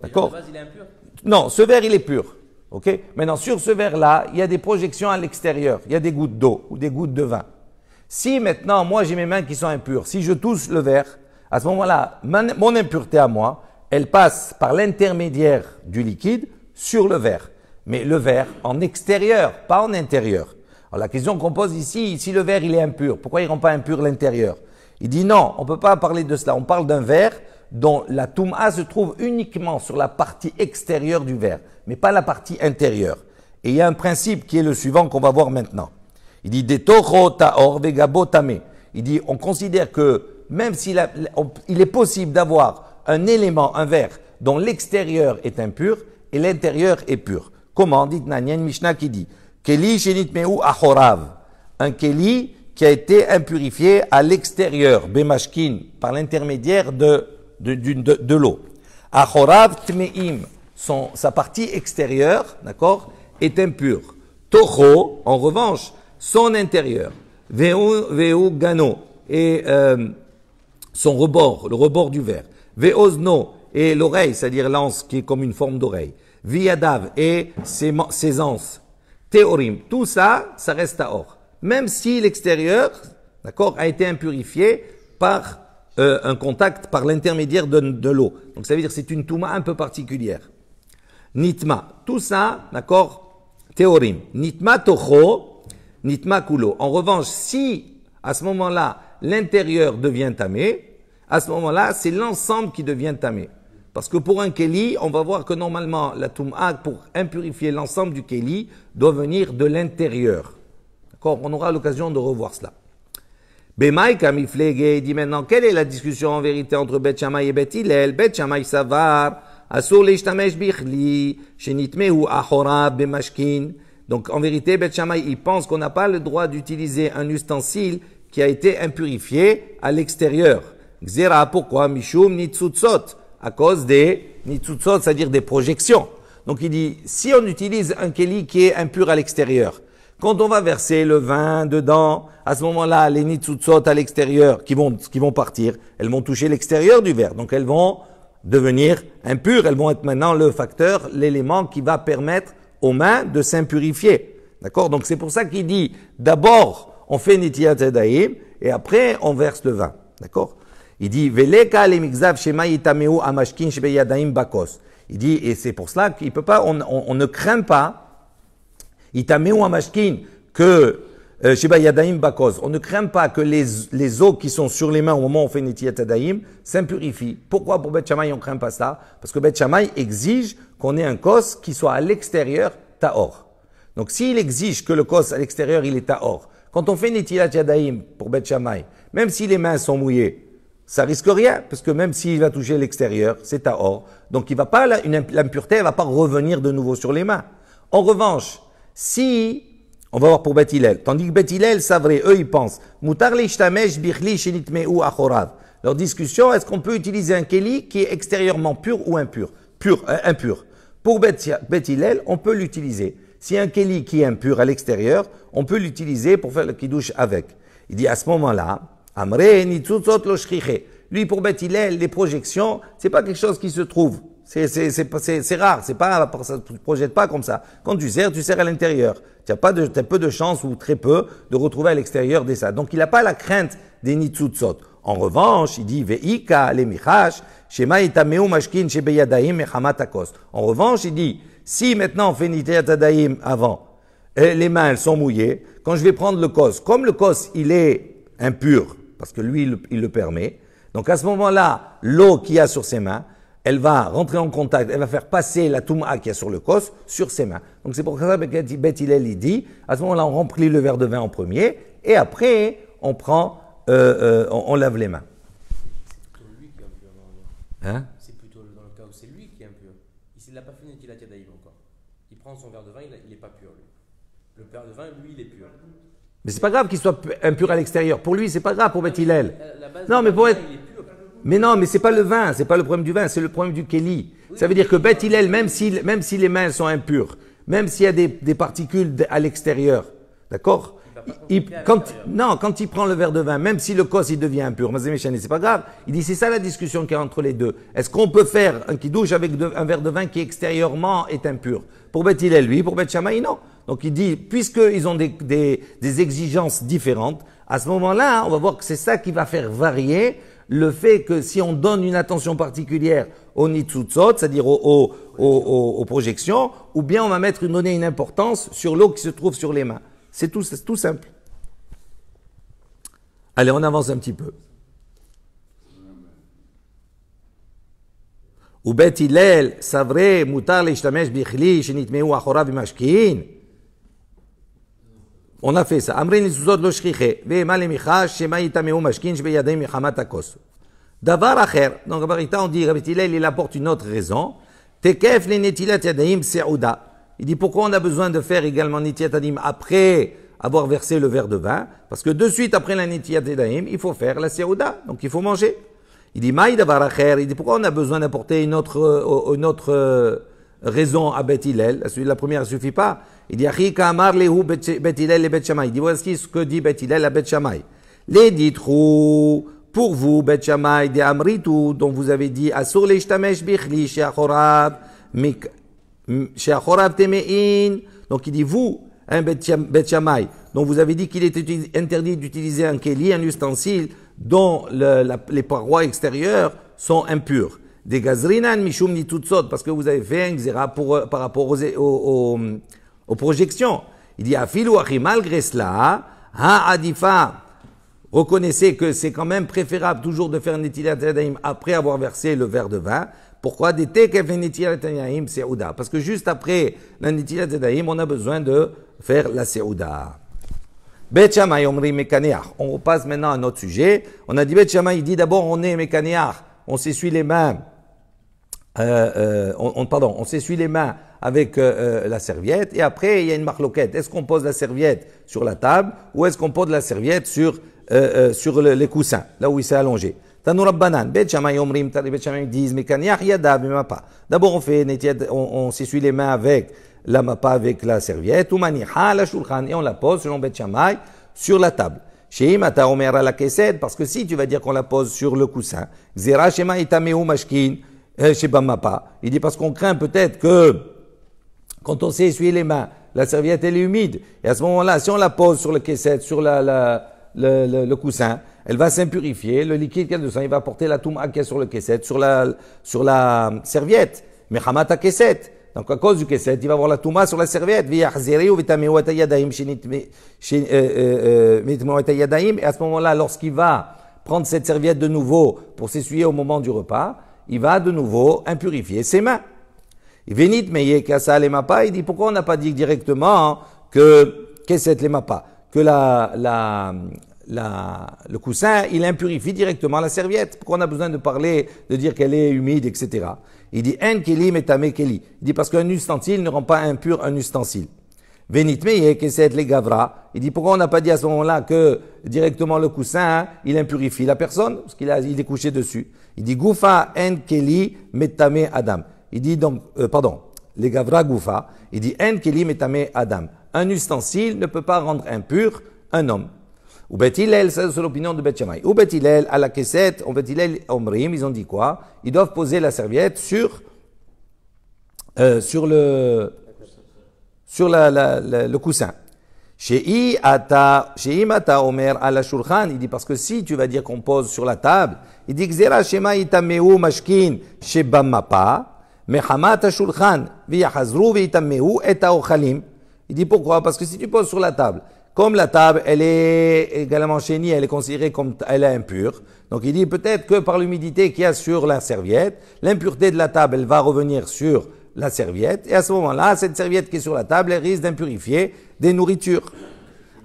D'accord? De base, il est impur. Non, ce verre, il est pur. Ok? Maintenant, sur ce verre-là, il y a des projections à l'extérieur. Il y a des gouttes d'eau ou des gouttes de vin. Si maintenant, moi, j'ai mes mains qui sont impures, si je touche le verre, à ce moment-là, mon impureté à moi, elle passe par l'intermédiaire du liquide sur le verre. Mais le verre en extérieur, pas en intérieur. Alors la question qu'on pose ici, si le verre il est impur, pourquoi il ne rend pas impur l'intérieur? Il dit non, on ne peut pas parler de cela. On parle d'un verre dont la toum'a se trouve uniquement sur la partie extérieure du verre, mais pas la partie intérieure. Et il y a un principe qui est le suivant qu'on va voir maintenant. Il dit de toho taor vegabo tamé. Il dit on considère que même s'il il est possible d'avoir un élément, un verre, dont l'extérieur est impur et l'intérieur est pur. Comment? Dit Nanyan Mishnah qui dit Keli shenitmeu achorav. Un keli qui a été impurifié à l'extérieur, bemashkin, par l'intermédiaire de l'eau. Achorav tmeim, sa partie extérieure, d'accord, est impure. Toho, en revanche, son intérieur. Veu gano, et son rebord, le rebord du verre. Veozno, et l'oreille, c'est-à-dire l'anse qui est comme une forme d'oreille. Viadav, et ses anses. Théorim, tout ça, ça reste à or. Même si l'extérieur, d'accord, a été impurifié par un contact, par l'intermédiaire de l'eau. Donc ça veut dire que c'est une touma un peu particulière. Nitma, tout ça, d'accord, théorim. Nitma tocho, nitma kulo. En revanche, si à ce moment-là, l'intérieur devient tamé, à ce moment-là, c'est l'ensemble qui devient tamé. Parce que pour un keli, on va voir que normalement, la toum'a, pour impurifier l'ensemble du keli, doit venir de l'intérieur. D'accord? On aura l'occasion de revoir cela. Bemaï kamiflege dit maintenant, quelle est la discussion en vérité entre Bet Shammai et Bet Hillel? Bet Shammai savar, asur leishtamesh bichli, shenitmehu ahora bemashkin. Donc en vérité, Bet Shammai, il pense qu'on n'a pas le droit d'utiliser un ustensile qui a été impurifié à l'extérieur. Xera, pourquoi? Mishum nitzutzot. À cause des nitzutzot, c'est-à-dire des projections. Donc il dit, si on utilise un keli qui est impur à l'extérieur, quand on va verser le vin dedans, à ce moment-là, les nitzutzot à l'extérieur qui vont partir, elles vont toucher l'extérieur du verre. Donc elles vont devenir impures, elles vont être maintenant le facteur, l'élément qui va permettre aux mains de s'impurifier. D'accord? Donc c'est pour ça qu'il dit, d'abord, on fait nitiyat yadayim, et après, on verse le vin. D'accord? Il dit, Veleka le migzav shema yitameu amashkin shebeyadaim bakos. Il dit, et c'est pour cela qu'il peut pas, on ne craint pas, yitameu amashkin, que shebeyadaim bakos. On ne craint pas que les eaux qui sont sur les mains au moment où on fait nitiyat yadayim s'impurifient. Pourquoi pour Bet Shammai on craint pas ça? Parce que Bet Shammai exige qu'on ait un kos qui soit à l'extérieur tahor. Donc s'il exige que le kos à l'extérieur il est tahor, quand on fait nitiyat yadayim pour Bet Shammai, même si les mains sont mouillées, ça risque rien, parce que même s'il va toucher l'extérieur, c'est tahor. Donc il va pas, l'impureté, elle va pas revenir de nouveau sur les mains. En revanche, si, on va voir pour Bet Hillel, tandis que Bet Hillel, ça vrai, eux ils pensent, mutar leishtamesh bichli shenitmeu achorav. Leur discussion, est-ce qu'on peut utiliser un keli qui est extérieurement pur ou impur? Impur. Pour Bet Hillel, on peut l'utiliser. Si un keli qui est impur à l'extérieur, on peut l'utiliser pour faire le kiddush avec. Il dit à ce moment-là, Amre nitzutzot lo shchiche. Lui, pour Bet Hillel, les projections, c'est pas quelque chose qui se trouve. C'est rare. C'est pas, ça ne se projette pas comme ça. Quand tu sers à l'intérieur. Tu as peu de chance ou très peu de retrouver à l'extérieur des ça. Donc, il n'a pas la crainte des nitzutzot. En revanche, il dit, ve'ika le michash, shema itameu mashkin shebeyadaim mechamat akos. En revanche, il dit, si maintenant on fait nitiyat yadayim avant, les mains, elles sont mouillées, quand je vais prendre le kos, comme le kos, il est impur, parce que lui, il le permet. Donc à ce moment-là, l'eau qu'il y a sur ses mains, elle va rentrer en contact, elle va faire passer la toum'a qu'il y a sur le kos sur ses mains. Donc c'est pour ça que Bet Hillel il dit, à ce moment-là, on remplit le verre de vin en premier, et après, on prend, on lave les mains. C'est plutôt lui qui est impur. Hein? C'est plutôt dans le cas où c'est lui qui est impur. Il n'a pas fait nitiyat yadayim encore. Il prend son verre de vin, il n'est pas pur, lui. Le verre de vin, lui, il est pur. Mais c'est pas grave qu'il soit impur à l'extérieur. Pour lui, c'est pas grave pour Bet Hillel. Non, mais pour être... Mais non, mais c'est pas le vin, c'est pas le problème du vin, c'est le problème du keli. Oui, ça veut dire que Bet Hillel, même si les mains sont impures, même s'il y a des particules à l'extérieur, d'accord? Quand il prend le verre de vin, même si le kos il devient impur, c'est pas grave. Il dit c'est ça la discussion qu'il y a entre les deux. Est-ce qu'on peut faire un kiddush avec un verre de vin qui extérieurement est impur? Pour Bet Hillel, oui, pour Bet Shammai, non. Donc il dit, puisqu'ils ont des exigences différentes, à ce moment-là, on va voir que c'est ça qui va faire varier le fait que si on donne une attention particulière aux nitzutzot, c'est-à-dire aux projections, ou bien on va donner une importance sur l'eau qui se trouve sur les mains. C'est tout simple. Allez, on avance un petit peu. ובית הלל סברי מותר להשתמש בכלי שנטמעו אחוריו במשקיעין. On a fait ça. אמרין לסוסות לא שכיחה, ומה למיחש שמה יטמעו משכין שבידיהם מחמת הכוס. דבר אחר, donc on dit, Rabbi Hillel, il apporte une autre raison, תקף לנטילת ידיים סעודה. Il dit pourquoi on a besoin de faire également netilat yadayim après avoir versé le verre de vin, parce que de suite après la netilat yadayim, il faut faire la seuda, donc il faut manger. Il dit maï davar acher, il dit pourquoi on a besoin d'apporter une autre raison à Bet Hillel, la première ne suffit pas. Il dit achi kamar lehu Bet Hillel et Bet Shammai. Il dit voici ce que dit Bet Hillel à Bet Shammai. Les ditrou pour vous Bet Shammai de amritu dont vous avez dit asur leishtamesh bichli sheachorav sheachorav temein. Donc il dit vous un Bet Shammai dont vous avez dit qu'il était interdit d'utiliser un keli, un ustensile dont les parois extérieures sont impures. Des gazrinan mishum nitutsot, parce que vous avez fait un xéra par rapport aux projections. Il dit afilu achi malgré cela, ha adifa. Reconnaissez que c'est quand même préférable toujours de faire netilat yadayim après avoir versé le verre de vin. Pourquoi? Des tekef netilat yadayim seuda. Parce que juste après la netilat yadayim, on a besoin de faire la seuda. Bet Shammai omri mekaneach. On repasse maintenant à notre sujet. On a dit Bet Shammai, il dit d'abord on est mekaneach, on s'essuie les mains. On s'essuie les mains avec la serviette et après il y a une marloquette. Est-ce qu'on pose la serviette sur la table ou est-ce qu'on pose la serviette sur les coussins, là où il s'est allongé? Tanoura banan. Bet Shammai omrim, Bet Shammai disent mekaneach yadav mapa. D'abord on s'essuie les mains avec la mappa avec la serviette, ou maniha la shulchan, et on la pose selon Bet Shammai sur la table. Sheim ata omer la kesed, parce que si tu vas dire qu'on la pose sur le coussin, zera shema itameu mashkin sheba mappa. Il dit parce qu'on craint peut-être que quand on s'est essuyé les mains, la serviette elle est humide, et à ce moment-là, si on la pose sur le kesed, sur le coussin, elle va s'impurifier, le liquide qu'il y a dedans, il va porter la touma qui est sur le kesed, sur la serviette, mais hamata kesed. Donc, à cause du kesset, il va avoir la touma sur la serviette. Et à ce moment-là, lorsqu'il va prendre cette serviette de nouveau pour s'essuyer au moment du repas, il va de nouveau impurifier ses mains. Il dit pourquoi on n'a pas dit directement que kesset les mapa, que le coussin, il impurifie directement la serviette. Pourquoi on a besoin de dire qu'elle est humide, etc. Il dit en keli metame keli. Il dit parce qu'un ustensile ne rend pas impur un ustensile. Venitmeye keset le gavra. Il dit pourquoi on n'a pas dit à ce moment-là que directement le coussin, il impurifie la personne parce qu'il est couché dessus. Il dit goufa en keli metame adam. Il dit donc le gavra goufa. Il dit en keli metame adam. Un ustensile ne peut pas rendre impur un homme. Ou Bet Hillel, c'est l'opinion de Bet Shammai. Ou Bet Hillel, à la kesset, ou Bet Hillel omrim, ils ont dit quoi? Ils doivent poser la serviette sur le coussin. Shei mata omer à la shulchan, il dit parce que si tu vas dire qu'on pose sur la table, il dit Gzera shema itameu mashkin sheba mapa, mehamat shulchan v'yachazru v'itameu et aochalim. Il dit pourquoi? Parce que si tu poses sur la table, comme la table, elle est également chénie, elle est considérée comme elle est impure. Donc il dit peut-être que par l'humidité qu'il y a sur la serviette, l'impureté de la table, elle va revenir sur la serviette. Et à ce moment-là, cette serviette qui est sur la table, elle risque d'impurifier des nourritures.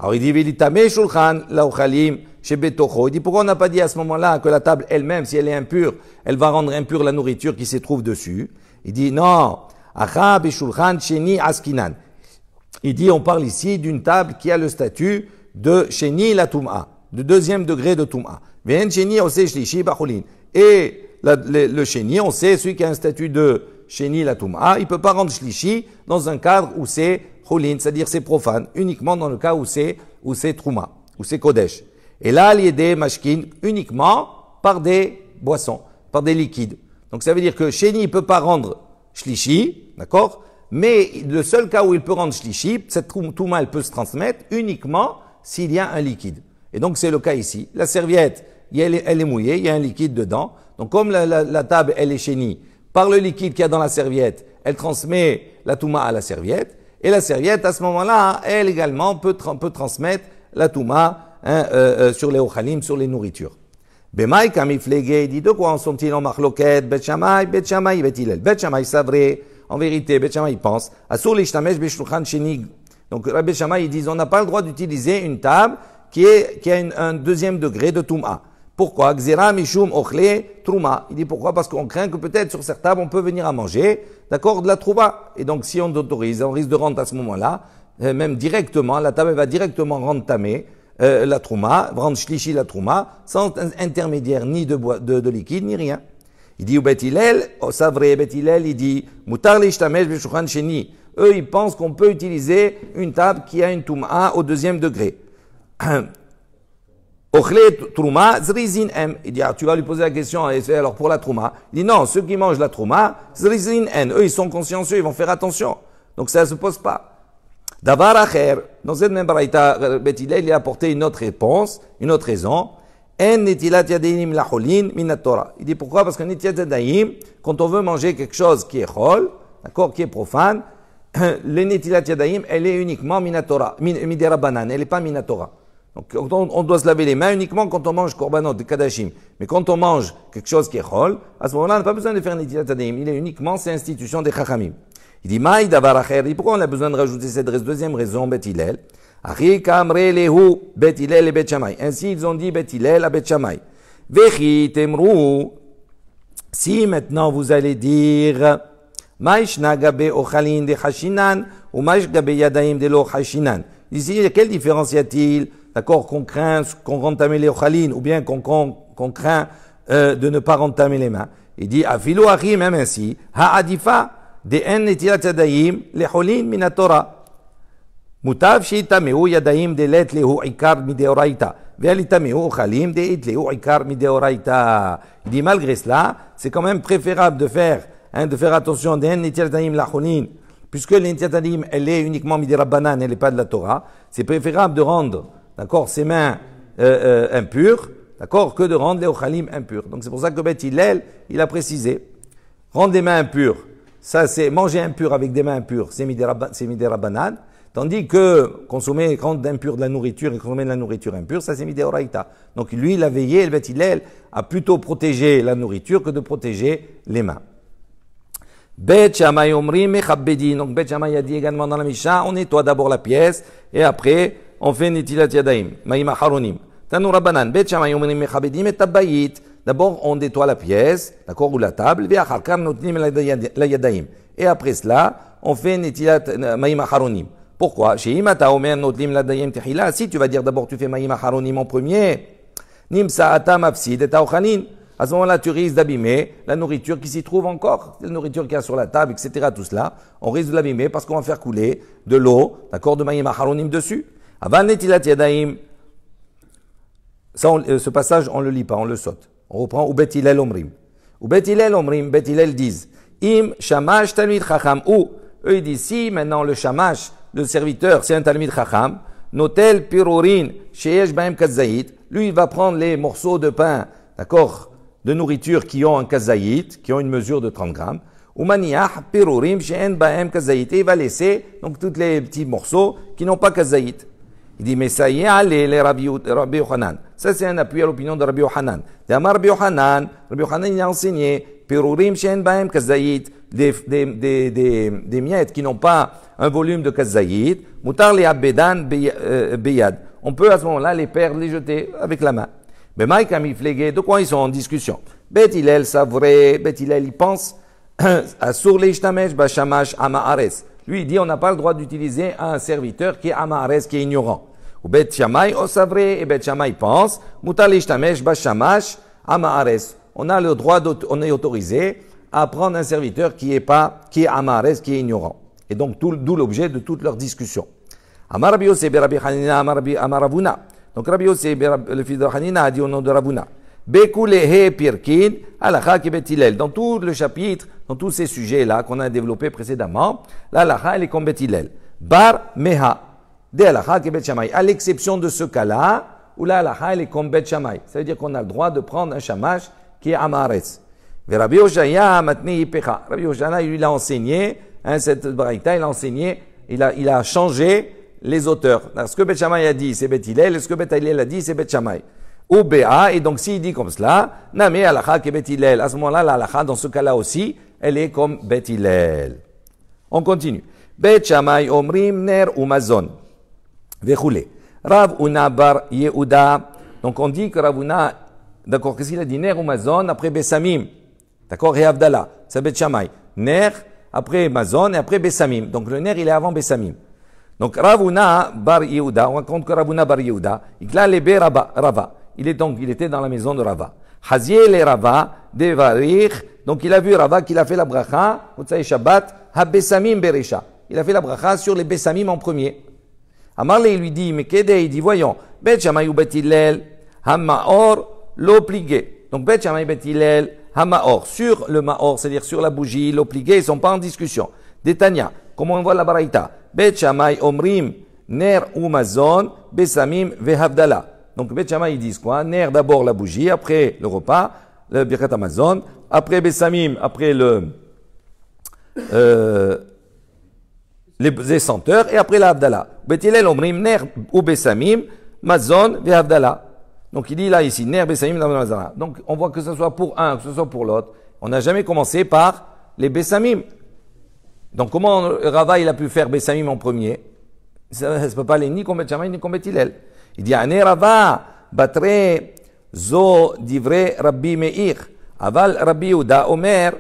Alors il dit, Vilitame shulchan laochalim shebetocho. Il dit pourquoi on n'a pas dit à ce moment-là que la table elle-même, si elle est impure, elle va rendre impure la nourriture qui se trouve dessus. Il dit non. Acha beshulchan sheni askinan. Il dit, on parle ici d'une table qui a le statut de Sheni la Touma, de deuxième degré de Touma. Et le Sheni, on sait, celui qui a un statut de Sheni la Touma, il ne peut pas rendre Shlishi dans un cadre où c'est Cholin, c'est-à-dire c'est profane, uniquement dans le cas où c'est Trouma, où c'est Kodesh. Et là, il y a des mashkin uniquement par des boissons, par des liquides. Donc ça veut dire que Sheni ne peut pas rendre Shlishi, d'accord? Mais le seul cas où il peut rendre shlishi, cette touma, elle peut se transmettre uniquement s'il y a un liquide. Et donc c'est le cas ici. La serviette, elle est mouillée, il y a un liquide dedans. Donc comme la table, elle est chénie, par le liquide qu'il y a dans la serviette, elle transmet la touma à la serviette. Et la serviette, à ce moment-là, elle également peut transmettre la touma sur les ochalim, sur les nourritures. Bemaï kamiflege, dit de quoi en sont-ils en marloquette? Bet Shammai, Bet Hillel. Bet Shammai, c'est vrai. En vérité, Bet Shammai pense. Asur l'ishtamesh beshulchan sheni. Donc, Rabbi Shammai, ils disent, on n'a pas le droit d'utiliser une table qui a un deuxième degré de touma. Pourquoi? Gzera mishum ochle trouma. Il dit pourquoi? Parce qu'on craint que peut-être sur cette table, on peut venir à manger, d'accord, de la trouma. Et donc, si on autorise, on risque de rendre à ce moment-là, même directement, la table va directement rendre tamé, la trouma, rendre shlishi la trouma, sans intermédiaire ni de liquide, ni rien. Il dit, ou Bet Hillel, ça vrai, Bet Hillel, il dit, mutar l'ishtamesh b'shulchan sheni. Eux, ils pensent qu'on peut utiliser une table qui a une touma au deuxième degré. Ochle trouma, zrizin em. Il dit, tu vas lui poser la question, alors pour la trouma. Il dit, non, ceux qui mangent la trouma, zrizin en. Eux, ils sont consciencieux, ils vont faire attention. Donc ça ne se pose pas. Davar acher, dans cette même baraïta, Bet Hillel, il a apporté une autre réponse, une autre raison. En netilat yadayim lacholin minat Torah. Il dit pourquoi? Parce que netilat yadayim, quand on veut manger quelque chose qui est chol, d'accord, qui est profane, le netilat yadayim, elle est uniquement minat Torah, midera banan, elle n'est pas minat Torah. Donc on doit se laver les mains uniquement quand on mange korbanot, de kadashim. Mais quand on mange quelque chose qui est chol, à ce moment-là, on n'a pas besoin de faire netilat yadayim. Il est uniquement, c'est institution des chachamim. Il dit, maï davar acher. Il dit, pourquoi on a besoin de rajouter cette deuxième raison, Bet Hillel? Achi kamre lehu, Bet Hillel et Bet Shammai. Ainsi, ils ont dit Bet Hillel à Bet Shammai. Vechi temru. Si maintenant vous allez dire, maïshna gabe ochalin de chashinan, ou maïsh gabe yadaim de lo chashinan. Ici, quelle différence y a-t-il? D'accord, qu'on craint, qu'on rentamer les ochalin, ou bien qu'on craint de ne pas rentamer les mains. Il dit, afilo achi, même ainsi, ha'adifa, de en netilat yadayim, les cholin min Torah. מוטב שיטמאו ידיים דלת להו עיקר מדאורייתא, ואל יטמאו אוכלים דאית להו עיקר מדאורייתא. Il dit malgré cela, c'est quand même préférable de faire attention d'en netilat yadayim la cholin, puisque l'netilat yadayim elle est uniquement midera banan, elle n'est pas de la Torah. C'est préférable de rendre, d'accord, ses mains impures, d'accord, que de rendre les ochalim impurs. Donc c'est pour ça que Bet Hillel, il a précisé, rendre les mains impures, ça c'est manger impur avec des mains impures, c'est midera banan. Tandis que rendre impur de la nourriture et consommer de la nourriture impure, ça c'est midéoraïta. Donc lui, il a veillé, le Bet Hillel a plutôt protégé la nourriture que de protéger les mains. Bet Shammai omri mechabbedin. Donc Bet Shammai a dit également dans la Mishnah, on nettoie d'abord la pièce et après on fait netilat yadayim, maïma haronim. Tanu Rabbanan, Bet Shammai omri mechabbedin et tabayit. D'abord on nettoie la pièce, d'accord, ou la table, ve'acharkar notnim la yadayim. Et après cela, on fait netilat maïma haronim. Pourquoi? Si tu vas dire d'abord tu fais maïma haronim en premier, nimsa atam afsid et taochanin. À ce moment-là, tu risques d'abîmer la nourriture qui s'y trouve encore, la nourriture qu'il y a sur la table, etc. Tout cela, on risque de l'abîmer parce qu'on va faire couler de l'eau, d'accord, de maïma haronim dessus. Avan netilat yadayim. Ça, ce passage, on le lit pas, on le saute. On reprend ou Bet Hillel omrim. Ou Bet Hillel omrim, Bet Hillel disent im shamash talmid chacham ou. Eux ils disent si maintenant le shamash, le serviteur, c'est un talmid chacham, notel pirurin sheyesh bahem kazayit, lui il va prendre les morceaux de pain, d'accord, de nourriture qui ont un kazayit, qui ont une mesure de 30 grammes, ou maniach pirurim sheyen bahem kazayit, et il va laisser donc tous les petits morceaux qui n'ont pas kazayit. Il dit, mais ça y est, allez, les Rabbi Yochanan. Ça, c'est un appui à l'opinion de Rabbi Yochanan. Rabbi Yochanan, il a enseigné, pirurim sheyen bahem kazayit, des miettes qui n'ont pas un volume de kazayit, mutar li abedan beyad. On peut à ce moment-là les perdre, les jeter avec la main. Mais Mike a mis flégué, de quoi ils sont en discussion? Bet Hillel, ça vrai, Bet Hillel, il pense à sur l'ishtamesh bashamash amaares. Lui, il dit, on n'a pas le droit d'utiliser un serviteur qui est amaares, qui est ignorant. Ou Bet Shammai, oh, ça vrai, et Bet Shammai pense, mutar l'ishtamesh bashamash amaares. On a le droit, on est autorisé à prendre un serviteur qui est amaares, qui est ignorant. Et donc, d'où l'objet de toute leur discussion. Amar Rabbi Yosef, Rabbi Hanina, Amar Ravuna. Donc, Rabbi Yosef, le fils de Hanina, a dit au nom de Ravuna. Bekulehe pirkin, halakha ki Bet Hillel. Dans tout le chapitre, dans tous ces sujets-là qu'on a développés précédemment, la halakha, elle est comme Bet Hillel. Bar meha, de halakha ki Bet Shammai. À l'exception de ce cas-là, où la halakha, elle est comme Bet Shammai. Ça veut dire qu'on a le droit de prendre un shamash qui est amaretz. Rabbi Hoshaya matni pecha. Rabbi Hoshaya, lui, il a enseigné, cette braïta, il a enseigné il a changé les auteurs. Alors, ce que Bet Shammai a dit, c'est Bet Hillel, et ce que Bet Hillel a dit, c'est Bet Shammai. Ou Béa, et donc s'il dit comme cela, Name Alacha ke Bet Hillel. À ce moment-là, la Alacha, dans ce cas-là aussi, elle est comme Bet Hillel. On continue. Bet Shammai Omrim Ner ou Mazon. Vechoule. Rav Una Bar Yehuda. Donc on dit que Rav Una, d'accord, qu'est-ce qu'il a dit? Ner ou Mazon, après Bessamim. D'accord, et Avdallah. C'est Bet Shammai. Ner, après Mazon, et après Bessamim. Donc le Ner, il est avant Bessamim. Donc Rav Una Bar Yehuda, on raconte que Rav Una Bar Yehuda, il a les Rava. Il était dans la maison de Rava. Haziel et Rava, Devarir. Donc il a vu Rava qu'il a fait la bracha, Motsai Shabbat, Ha-Bessamim Beresha. Il a fait la bracha sur les Bessamim en premier. Amarle, il lui dit, mais Kede, il dit, voyons, Bet Shammai ou Bet Hillel, Ha-Maor, l'eau pliée. Donc Bet Shammai, Bet Hillel, Ha-Maor, sur le Maor, c'est-à-dire sur la bougie, l'eau pliée, ils ne sont pas en discussion. Détania, comment on voit la baraïta? Bet Shammai Omrim, Ner ou Mazon, Bessamim Vehavdala. Donc Bet Shammai, ils disent quoi? Ner d'abord la bougie, après le repas, le Birkat Amazon, après Bessamim, après les senteurs, et après la Havdala. Bet Hillel Omrim, Ner ou Bessamim, Mazon Vehavdala. Donc il dit là ici, Ner, Bessamim, Mazon. Donc on voit que ce soit pour un, que ce soit pour l'autre. On n'a jamais commencé par les Bessamim. Donc comment Rava il a pu faire Bessamim en premier? Ça ne peut pas aller ni comme Bet Shammai ni comme Bet Hillel. Il dit Ane Rava batre zo divre Rabbi Meir aval Rabbi Yehuda Omer.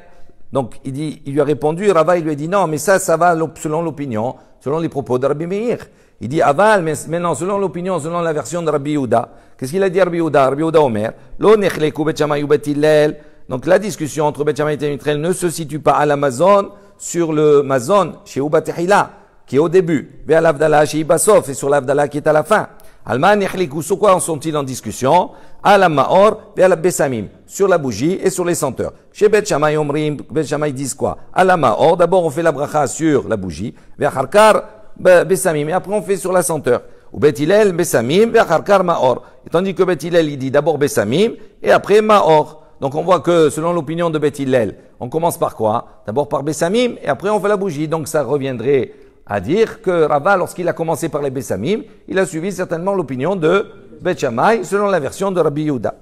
Donc il lui a répondu, Rava il lui a dit non mais ça va selon l'opinion, selon les propos de Rabbi Meir. Il dit aval mais maintenant selon l'opinion, selon la version de Rabbi Yehuda. Qu'est-ce qu'il a dit Rabbi Yehuda Omer? Lo nechleku Bet Shammai ou Bet Hillel. Donc la discussion entre Bet Shammai et Bet Hillel ne se situe pas à l'Amazon, sur le Mazon, chez Uba Tehila, qui est au début, vers l'Avdallah, chez Ibasof, et sur l'Avdallah qui est à la fin. Alman Yechlikou, sur quoi en sont-ils en discussion? À la Maor, vers la Bessamim, sur la bougie et sur les senteurs. Chez Bet Shammai Omrim, Bet Shammai disent quoi? À la Maor, d'abord on fait la bracha sur la bougie, vers Harkar, Bessamim, et après on fait sur la senteur. Ou Bet Hillel, Bessamim, vers Harkar, Maor. Et tandis que Bet Hillel, il dit d'abord Bessamim, et après Maor. Donc on voit que selon l'opinion de Bet Hillel, on commence par quoi? D'abord par Bessamim et après on fait la bougie. Donc ça reviendrait à dire que Rava, lorsqu'il a commencé par les Bessamim, il a suivi certainement l'opinion de Bet Shammai selon la version de Rabbi Yehuda.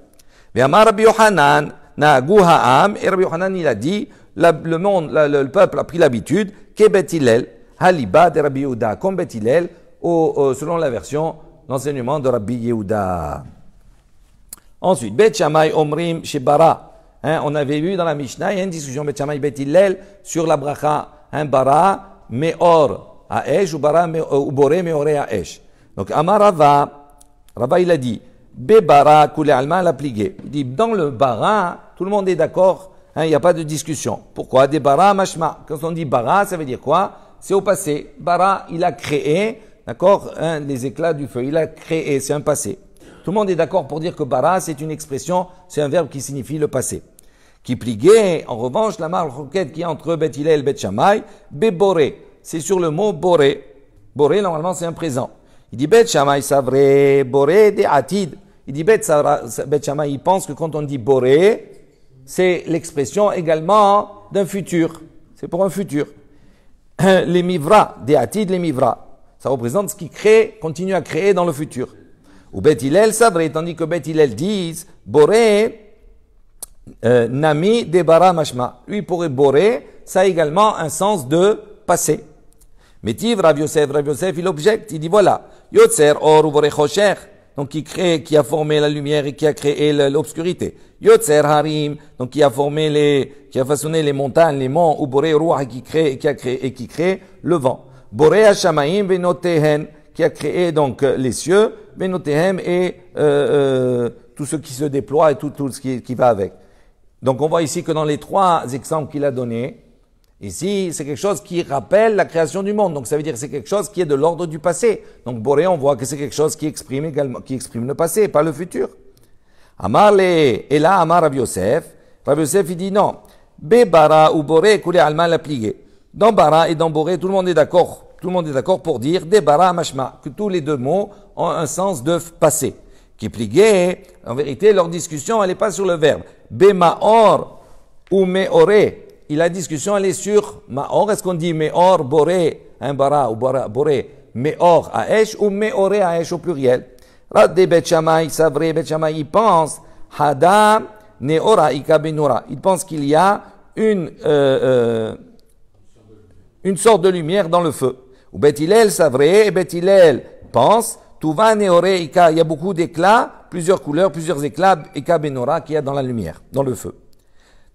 Mais Amar Rabbi Yochanan, Na'agu ha'am, et Rabbi Yochanan il a dit, le peuple a pris l'habitude, que Bet Hillel, Haliba de Rabbi Yehuda, comme Bet Hillel, selon la version, l'enseignement de Rabbi Yehuda. Ensuite, Bet Shammai Omrim chez Bara. On avait vu dans la Mishnah, il y a une discussion Bet Shammai Bet Hillel sur la bracha, Bara Meor Aesh ou Bara ou Boré Meoré Aesh. Donc Amar Rava il a dit Bebara Koulé Alma l'a plié. Il dit dans le Bara, tout le monde est d'accord, il n'y a pas de discussion. Pourquoi? Des Bara Mashma. Quand on dit Bara, ça veut dire quoi? C'est au passé. Bara, il a créé, d'accord, les éclats du feu. Il a créé, c'est un passé. Tout le monde est d'accord pour dire que bara, c'est une expression, c'est un verbe qui signifie le passé. Qui pliguait, en revanche, la marque qui est entre Bet Hillel et Bet Shammai, Beboré. C'est sur le mot boré. Boré, normalement, c'est un présent. Il dit Bet Shammai savre, boré de atid. Il dit Bet Shammai, il pense que quand on dit boré, c'est l'expression également d'un futur. C'est pour un futur. Les mivra, de atid, les mivra. Ça représente ce qui crée, continue à créer dans le futur. Ou Bet Hillel savre, tandis que Bet Hillel disent boré, nami de bara mashma. Lui, pour boré, ça a également un sens de passé. Mais Tiv, Rav Yosef, il objecte, il dit voilà, Yotzer or ou boré chosher, donc qui a formé la lumière et qui a créé l'obscurité. Yotzer harim, donc qui a façonné les montagnes, les monts, ou boré ruach, qui crée le vent. Boré hashamaim venotehen, qui a créé donc les cieux, Benotehem et tout ce qui se déploie et tout ce qui va avec. Donc on voit ici que dans les trois exemples qu'il a donnés, ici c'est quelque chose qui rappelle la création du monde. Donc ça veut dire que c'est quelque chose qui est de l'ordre du passé. Donc Boré, on voit que c'est quelque chose qui exprime également, qui exprime le passé, pas le futur. Et là Amar Rav Yosef, il dit non. Bebara ou Boré, Koulé Alma l'a plié. Dans Bara et dans Boré, tout le monde est d'accord. Tout le monde est d'accord pour dire des bara mashma, que tous les deux mots ont un sens de passé. Qui pliguait, en vérité, leur discussion, elle n'est pas sur le verbe. Bemaor ou meoré. La discussion, elle est sur maor. Est-ce qu'on dit meor, boré, un bara ou boré, meor haesh ou meoré haesh au pluriel. Radde Bet Shammai, c'est vrai, Bet Shammai, il pense, hada neora ika benora. Il pense qu'il y a une sorte de lumière dans le feu. Ou Bet Hillel, c'est vrai, et Bet Hillel pense, tuva neore ika, il y a beaucoup d'éclats, plusieurs couleurs, plusieurs éclats, ika benora qu'il y a dans la lumière, dans le feu.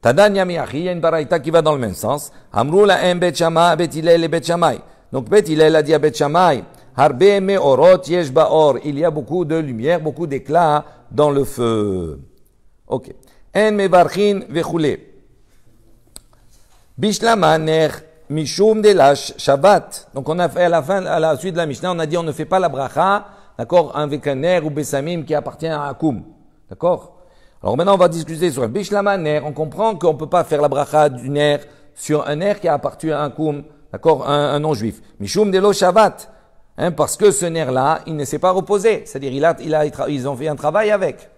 Tadan Yamiachi, il y a une baraïta qui va dans le même sens. Amrou la em Bet Shammai, Bet Hillel et Bet Shammai. Donc Bet Hillel a dit à Bet Shammai, harbe meorot yesh baor, il y a beaucoup de lumière, beaucoup d'éclats dans le feu. Ok. En mevarchin vechule. Bishlama ner mishum de la Shabbat. Donc on a fait à la suite de la Mishnah, on a dit on ne fait pas la bracha, d'accord, avec un ner ou besamim qui appartient à Akoum. D'accord? Alors maintenant, on va discuter sur le Bishlama ner. On comprend qu'on ne peut pas faire la bracha du ner sur un ner qui appartient à un koum, d'accord, un non-juif. Mishum de lo Shabbat. Parce que ce ner-là, il ne s'est pas reposé. C'est-à-dire, ils ont fait un travail avec.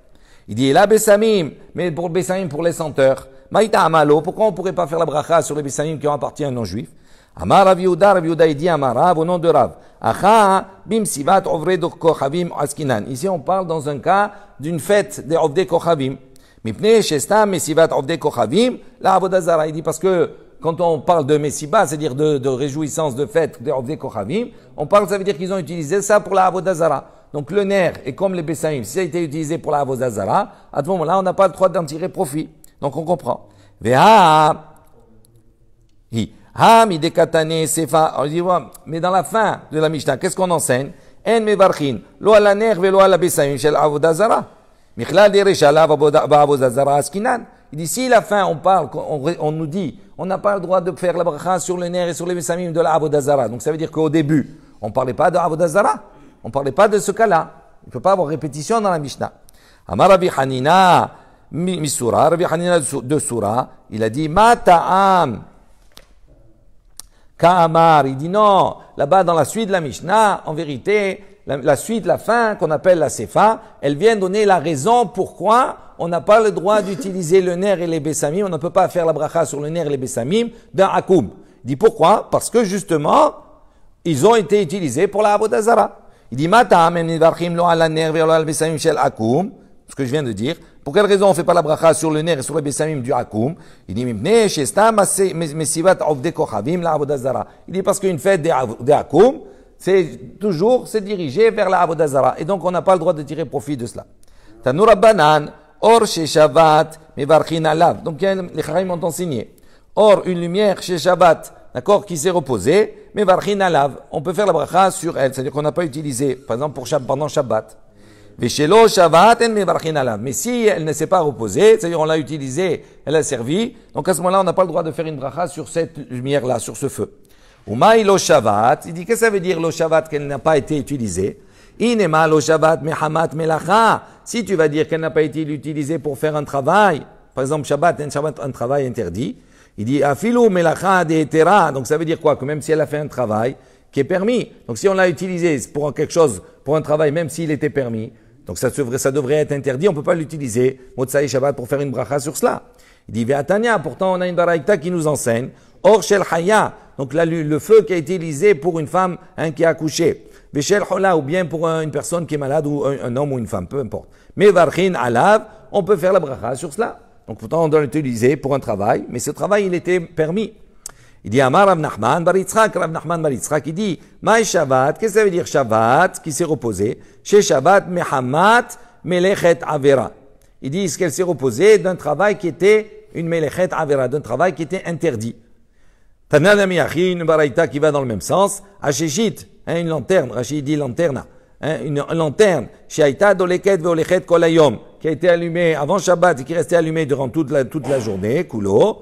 Il dit, il a Bessamim, mais pour Bessamim, pour les senteurs. Maïta Amalo, pourquoi on ne pourrait pas faire la bracha sur les Bessamim qui ont appartient à un non-juif? Amar Rav Yehuda, il dit Amar Rav au nom de Rav. Acha bim sivat ovre do kochavim askinan. Ici, on parle dans un cas d'une fête des ovde kochavim. Mipne shestam mesivat ovde kochavim la avodazara. Il dit parce que quand on parle de mesiba, c'est-à-dire de réjouissance, de fête des ovde kochavim, on parle, ça veut dire qu'ils ont utilisé ça pour la avodazara. Donc le ner est comme les besaïm. Si ça a été utilisé pour la avodazara, à ce moment-là, on n'a pas le droit d'en tirer profit. Donc on comprend. Veha hi. Mais dans la fin de la Mishnah, qu'est-ce qu'on enseigne? En mevarchin, lo ala ner velo ala besaim shel avodazara. Michlal dereshalav avodazara askinan. Il dit, si la fin, on nous dit, on n'a pas le droit de faire la bracha sur le ner et sur les besamim de la avodazara. Donc ça veut dire qu'au début, on ne parlait pas de avodazara. On ne parlait pas de ce cas-là. Il ne peut pas avoir répétition dans la Mishnah. Amar Rabbi Hanina, misura, Rabbi Hanina de Sura, il a dit, ma ta'am. Ka'amar, il dit non, là-bas dans la suite de la Mishnah, en vérité, la suite, la fin, qu'on appelle la Sefa, elle vient donner la raison pourquoi on n'a pas le droit d'utiliser le ner et les bessamim, on ne peut pas faire la bracha sur le ner et les bessamim d'un akoum. Il dit pourquoi? Parce que justement, ils ont été utilisés pour la avodazara. Il dit, Matam, lo ala ner ve ala bessamim shel akoum, ce que je viens de dire. Pour quelle raison on ne fait pas la bracha sur le ner et sur les bessamim du akoum? Il dit, Mibne, shesta, mesivat ovde kochavim la avodazara. Il dit, parce qu'une fête des akoum, c'est dirigé vers la avodazara. Et donc, on n'a pas le droit de tirer profit de cela. Tanura banan, or chez Shabbat, mevarchin alav. Donc, les chachamim ont enseigné. Or, une lumière chez Shabbat, d'accord, qui s'est reposée, mevarchin alav. On peut faire la bracha sur elle. C'est-à-dire qu'on n'a pas utilisé, par exemple, pendant Shabbat. Veshelo Shabbat en mevarchin alav. Mais si elle ne s'est pas reposée, c'est-à-dire on l'a utilisée, elle a servi, donc à ce moment-là, on n'a pas le droit de faire une bracha sur cette lumière-là, sur ce feu. Umaï lo Shabbat, il dit, qu'est-ce que ça veut dire lo Shabbat qu'elle n'a pas été utilisée? Inema lo Shabbat mehamat melacha. Si tu vas dire qu'elle n'a pas été utilisée pour faire un travail, par exemple Shabbat, un travail interdit, il dit afilu melacha de etera. Donc ça veut dire quoi? Que même si elle a fait un travail qui est permis, donc si on l'a utilisé pour quelque chose, pour un travail, même s'il était permis, donc ça devrait être interdit, on ne peut pas l'utiliser, Motsai Shabbat, pour faire une bracha sur cela. Il dit Ve'atania, pourtant on a une baraïta qui nous enseigne, or shel haya, donc le feu qui a été utilisé pour une femme qui a accouché, Veshel hola, ou bien pour une personne qui est malade, ou un homme ou une femme, peu importe. Mais varchin alav, on peut faire la bracha sur cela. Donc pourtant on doit l'utiliser pour un travail, mais ce travail il était permis. Il dit Amar Rav Nachman bar Yitzchak, il dit Maï Shabbat, qu'est-ce que ça veut dire Shabbat, qui s'est reposé? Chez Shabbat, Mehamat, Melechet Avera. Il dit qu'elle s'est reposée d'un travail qui était une Melechet Avera, d'un travail qui était interdit. Tanan Amiachi, une baraïta qui va dans le même sens. Hasheshit, une lanterne, Rachid dit lanterna, une lanterne, Shaita Doleket Veolechet Kolayom, qui a été allumée avant Shabbat et qui restait allumée durant toute la journée, Kulo.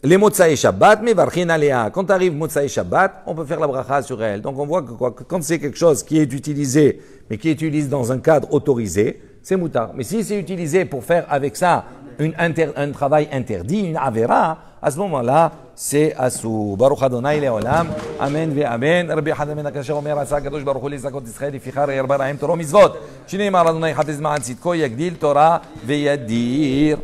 Les Motsai Shabbat, mais Varchin Alea. Quand arrive Motsai Shabbat, on peut faire la bracha sur elle. Donc on voit que quand c'est quelque chose qui est utilisé, mais qui est utilisé dans un cadre autorisé, c'est moutar. Mais si c'est utilisé pour faire avec ça un travail interdit, une avera, à ce moment-là, c'est asou. Baruch Adonai Leolam. Amen ve amen. Rabbi Hadamen Akasher Omer Asa Kadosh Baruch Hu Lezakot Israel Fichar Yerba Raim Torah Mitzvot. Shinei Mar Adonai Chatez Ma'an Tzidko Yagdil Torah ve Yadir.